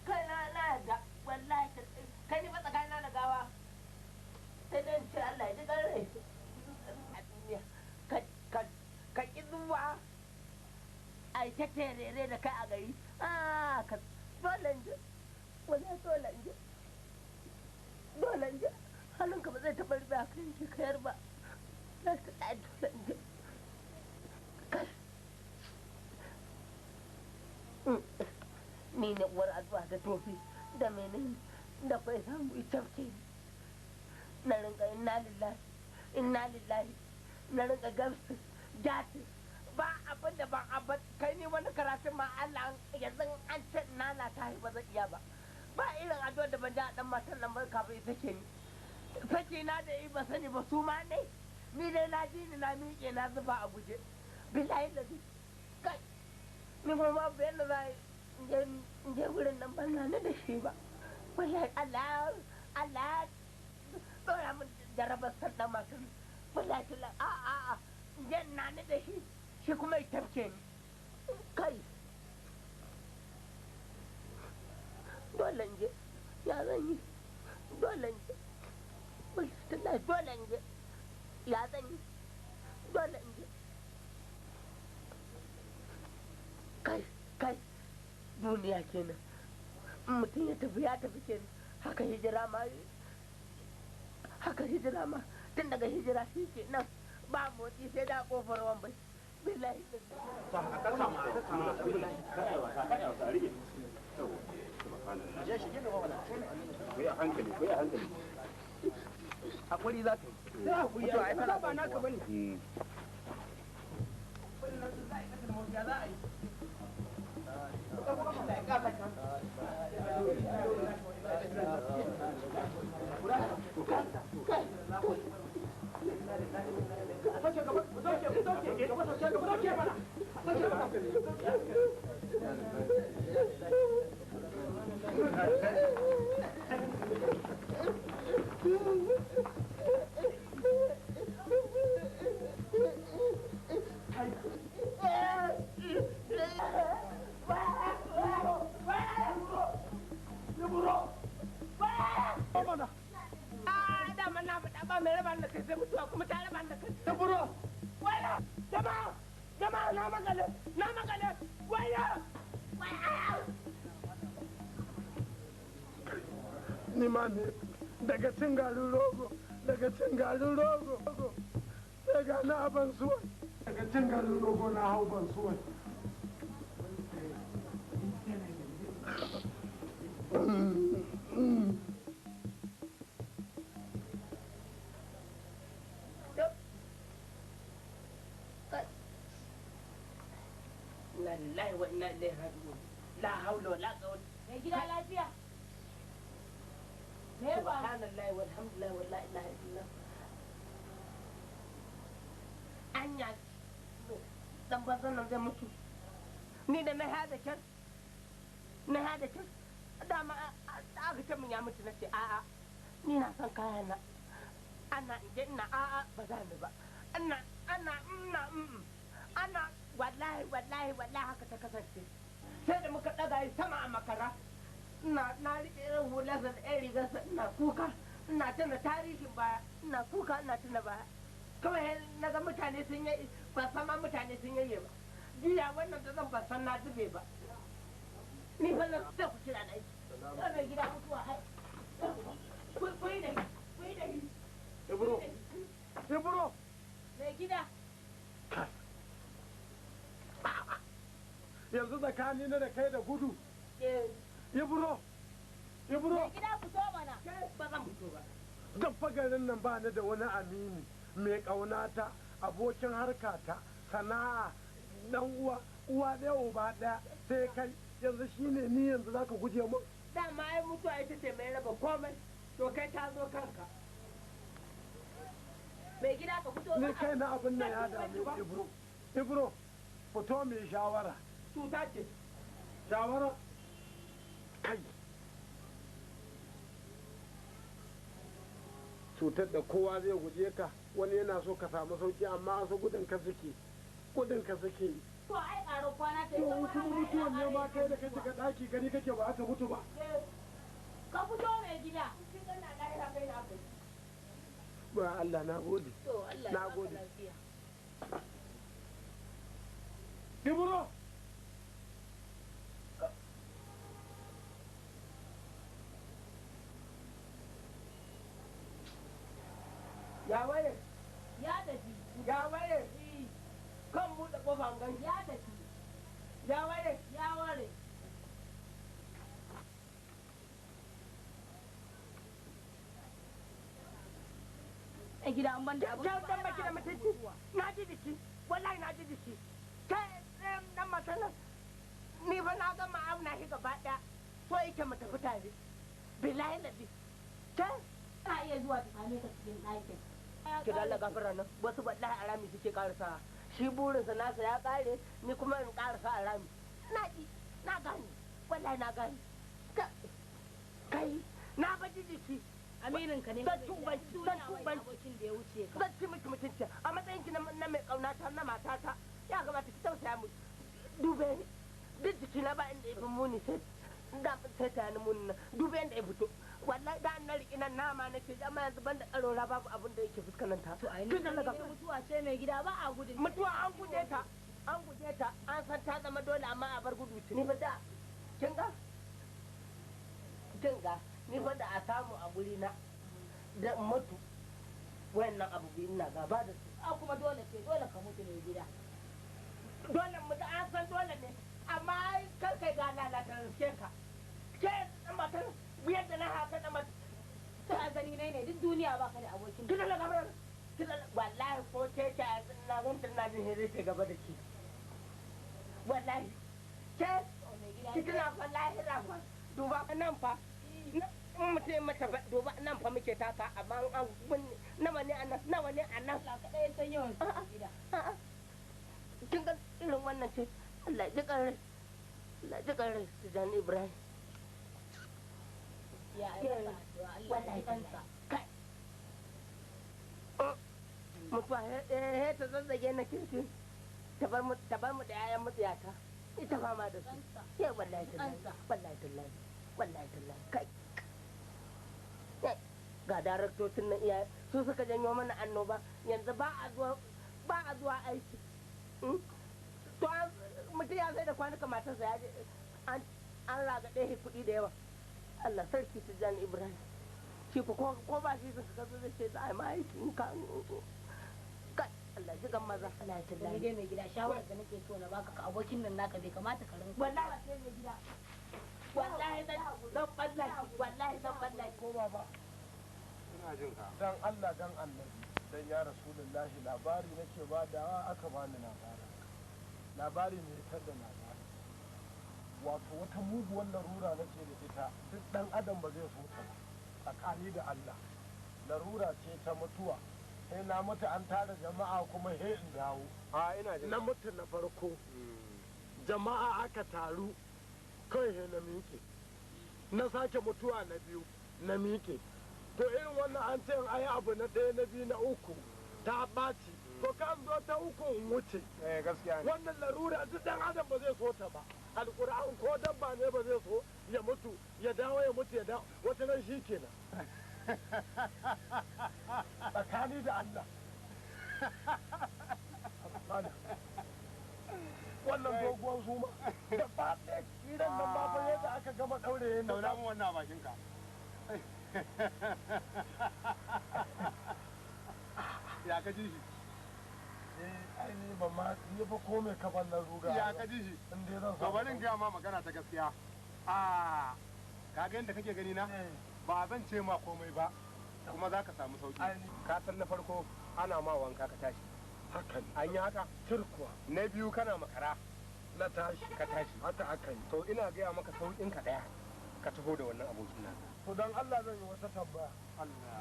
kai na yadda wallahi kai ni ba tsakanina da gawa sai dai ce Allah ya ji rai ka ƙi zuwa a yi ta terere da kai a gari ka dole je wani dole je hannunka ba zai taɓa riba kan shi kayar ba na ta ɗaya dole je ni ne uwar addu'a da tofi da menene da kai samu ita ce na rinka inna lillahi na rinka gamsu jati ba abin da ban abin kai ni wani karatun ma Allah yanzu an ce nana ta ba zan iya ba ba irin addu'ar da ban ja dan matan nan ba kafin ita ke ni sake na da yi ba sani ba su ma ne ni dai na ji ni na miƙe na zuba a guje bilahi da kai ni kuma ba bayan da za in je wurin nan ban na da shi ba wallahi Allah dora min da rabar san dan matan wallahi a jan na da shi kuma ya tafke ni kai dole je ya zan yi dole je wallahi dole je ya zan yi dole je kai duniya kenan mutum ya tafi kenan haka hijira ma tun daga hijira shi ke nan ba motsi sai da kofar wambai billahi hakuri za ka yi sai hakuri ya yi ba naka bane ni ma ne daga cin garin rogo daga cin garin rogo sai ga na ban suwai daga cin garin rogo na hau ban suwai Lallai wa inna ilaihi raji'un. La haula wala quwwata. Mai gida lafiya? Me ba? Subhanallahi walhamdulillahi wala ilaha illallah. Anya dan bazan nan zai mutu. Ni da na hada kyar. Na hada kyar. Dama aka ce min ya mutu nace a'a. Ni na san kaya na. Ana inje ina a'a ba za ni ba. Ana wallahi haka ta kasance sai da muka daga sama a makara na riƙe irin hularsa da ɗan rigarsa ina kuka ina tuna tarihin baya ina kuka ina tuna baya kawai na ga mutane sun yi ba san ma mutane sun yi ba jiya wannan da zan ba san na zube ba ni fa na sai ku kira na yi sai gida mutuwa hai kuyi da Ibro mai gida yanzu tsakani na da kai da gudu Ibro mai gida fito mana ba zan fito ba duk fagarin nan ba ni da wani amini mai ƙaunata abokin harkata sana'a dan uwa ɗaya uba ɗaya sai kai yanzu shine ni yanzu zaka guje mun dama ai mutuwa ita ce mai raba komai to kai ta zo kanka mai gida ka fito ni kai na abin nan ya dame Ibro fito mai shawara cuta ce shawara kai cutar da kowa zai guje ka wani yana so ka samu sauki amma an so gudun ka suke to ai karo kwana ta kuma mutuwan ne ma kai da kai shiga daki gani kake ba aka mutu ba ka fito mai gida ba Allah na gode to Allah na gode Ibro ya waye ya tafi ya waye kan buɗe ƙofar gan ya tafi ya waye ya ware a gida an banda abu dan baki da mutunci na ji diki wallahi na ji diki kai dan matan nan ni fa na ga ma'am na shi gaba ɗaya so yake mu tafi tare bilahi ladi kai ka iya zuwa ta same ka cikin ɗakin ki dalla gafara nan wasu wallahi a rami suke karasa shi burinsa nasa ya kare ni kuma in karasa a rami na ji na gani wallahi na gani kai na baji jiki aminin ka ne zan tuban abokin da ya wuce ka zan ci miki mutunci a matsayin ki na mai kaunata na matata ya kamata ki tausaya mu dube ni duk jiki na ba inda ya fi muni sai ta ni muni na dube inda ya fito wallahi da an riƙi nan nama nake amma yanzu banda ƙarora babu abin da yake fuskananta to ai tun daga mutuwa ce mai gida ba a gudun mutuwa an guje ta an san ta zama dole amma a bar gudu ni fa da kin ga ni fa da a samu a guri na da mutu wayannan abu biyu ina gaba da su a kuma dole ka mutu mai gida dole mutu an san dole ne amma kar kai ga lalata riske ka ke matan biyar da na haka na mata ta gani ne duk duniya ba ka da abokin kina da kamar wallahi ko ke ta na zan tana jin hire ke gaba da ki wallahi ke kina wallahi rafa duba nan fa in mutum mata duba nan fa muke taka amma an nawa ne anan Allah kadai san yawan gida kin ga irin wannan ce Allah ji karai Tijjani Ibrahim ya Allah ya kansa kai mutuwa he ta zazzage na kirki ta bar mu da yayan mutsiyata ita fama da su ke wallahi tallahi kai ga daraktocin nan iyaye su suka janyo mana annoba yanzu ba a zuwa aiki to mutum ya sai da kwanuka matarsa ya je an ragaɗe kuɗi da yawa Allah sarki Tijjani Ibrahim shi ko ba shi sun ka zo zai ce za a yi mahaifin ka kai Allah ji gan maza Allah ya tabbata. Ni dai mai gida shawarar da nake so na baka ka abokin nan naka bai kamata ka rinka. Wallahi ba sai mai gida. Wallahi zan balla wallahi zan balla ko baba. Ina jin ka. Dan Allah dan Annabi dan ya Rasulullahi labari nake badawa aka bani labari. Labari ne ta da labari. Wato wata muguwar larura nake da ita duk dan adam ba zai so ta ba. Tsakani da Allah. Larura ce ta mutuwa. Sai na mutu an tara jama'a kuma he in dawo. Ina jin. Na mutu na farko. Jama'a aka taru kai he na miƙe. Na sake mutuwa na biyu na miƙe. To irin wannan an ce ai abu na ɗaya na biyu na uku ta ɓaci. To kan zo ta uku in wuce. Gaskiya ne. Wannan larura duk dan adam ba zai so ta ba. Alƙur'an ko dabba ne ba zai so ya mutu ya dawo ya mutu ya dawo wata nan shi kenan. Tsakani da Allah. Wannan doguwar suma da ba ɗaya idan nan ba yadda aka gama ɗaure yin da damu wannan bakinka. Ya ka ji shi? Ai ni ba ma ni ba ko mai kafan nan ruga. Ya ka ji shi? Inda zan so. Bari in gaya ma magana ta gaskiya. Ka ga yadda kake gani na? Ba zan ce ma komai ba. Kuma za ka samu sauki. Ka san na farko ana ma wanka ka tashi. Hakan. An yi haka? Turkuwa. Na biyu kana makara. Na tashi. Ka tashi. Haka akan. To ina gaya maka sauƙin ka ɗaya. Ka taho da wannan abokin naka. To don Allah zan yi wata tambaya.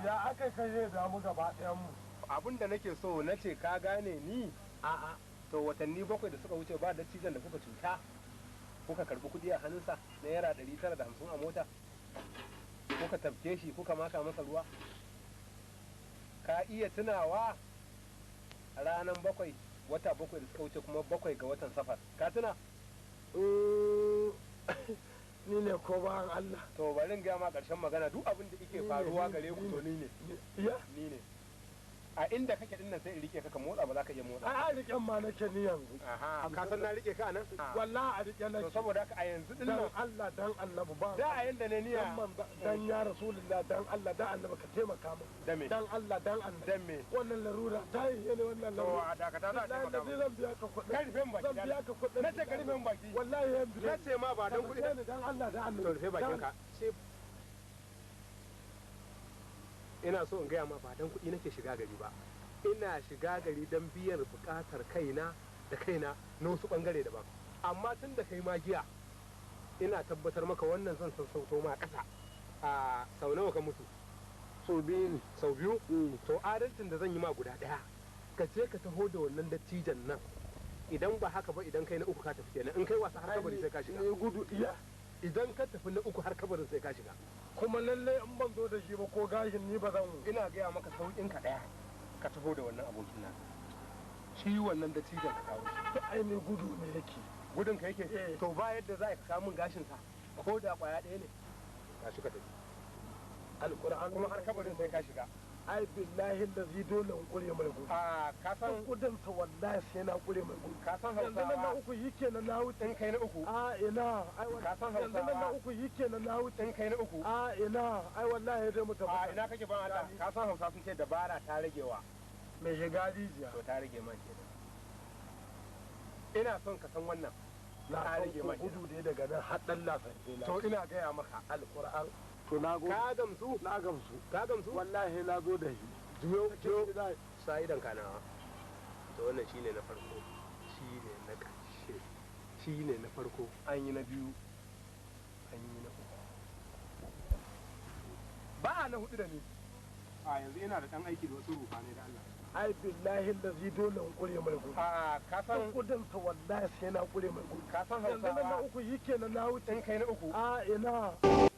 Ya aka kai zai damu gaba ɗayan mu. Abin da nake so na ce ka gane ni. A'a. To watanni 7 da suka wuce ba da cizon da kuka cuta. Kuka karɓi kuɗi a hannunsa naira 950 a mota. Kuka tafke shi kuka maka masa ruwa. Ka iya tunawa a ranar 7 wata 7 da suka wuce kuma 7 ga watan safar. Ka tuna? Ni ne ko ba Allah. To bari in gaya ma ƙarshen magana duk abin da yake faruwa gare ku to ni ne. Ni ne. A inda kake din nan sai in rike ka motsa ba za ka iya motsa. A riken ma nake ni yanzu. Aha, ka san na rike ka nan? Wallahi a rike nake. To saboda haka a yanzu din nan Allah dan Allah ba. Da a yanda ne niya. Dan ya Rasulullah dan Allah dan Allah ka taimaka mu. Dan me? Dan Allah dan Allah. Dan me? Wannan larura ta yi ne wannan larura. To a dakata za a taimaka mu. Zan biya ka kuɗi. Karfen baki. Zan biya ka kuɗi. Nace karfen baki. Wallahi yan biya. Nace ma ba dan kuɗi. Dan Allah dan Allah. To rufe bakin ka. Ina so in gaya ma ba don kuɗi nake shiga gari ba, ina shiga gari don biyan buƙatar kaina da kaina na wasu ɓangare daban. Amma tun da kai magiya ina tabbatar maka wannan zan sassauto ma ƙasa. A sau nawa ka mutu? Sau biyu ne. Sau biyu? To adalcin da zan yi ma guda ɗaya, ka je ka taho da wannan dattijan nan. Idan ba haka ba idan kai na uku ka tafi kenan, in kai wasa har kabari sai ka shiga. Gudu iya. Idan ka tafi na uku har kabarin sai ka shiga. Kuma lallai in ban zo da shi ba ko gashin ni ba zan. Ina gaya maka sauƙin ka ɗaya ka taho da wannan abokin nan. Shi wannan da cijon ka kawo shi. To ai ne gudu ne yake. Gudun ka yake? To ba yadda za ka kawo min gashin sa ko da ƙwaya ɗaya ne. Ka shi ka tafi. Alƙur'an kuma har kabarin sai ka shiga. Ai billahi da zai dole in kure mai gudu. Ka san gudun sa wallahi sai na kure mai gudu. Ka san Hausawa. Yanzu na uku yake na wuce. In kai na uku. Ina. Ka san Hausawa. Yanzu na uku yake na wuce. In kai na uku. Ina. Ai wallahi dai mu tabbata. Ina kake ban Allah. Ka san Hausawa sun ce dabara ta ragewa. Mai shiga rijiya. To ta rage ma kenan. Ina son ka san wannan. Ta rage ma gudu dai daga nan har dan lafiya. To ina gaya maka Alƙur'an. To na go. Ka gamsu? Na gamsu. Ka gamsu? Wallahi na zo da shi. Jiyo. Sa idan kanawa. To wannan shine na farko. Shine na ƙarshe. Shine na farko. An yi na biyu. An yi na uku. Ba na hudu da ni. Yanzu ina da ɗan aiki da wasu rufa ne da Allah. Ai billahi da zai dole in kure mai gudu. Ka san gudun sa wallahi sai na kure mai gudu. Ka san Hausawa. Yanzu na uku yake na wuce. In kai na uku. Ina.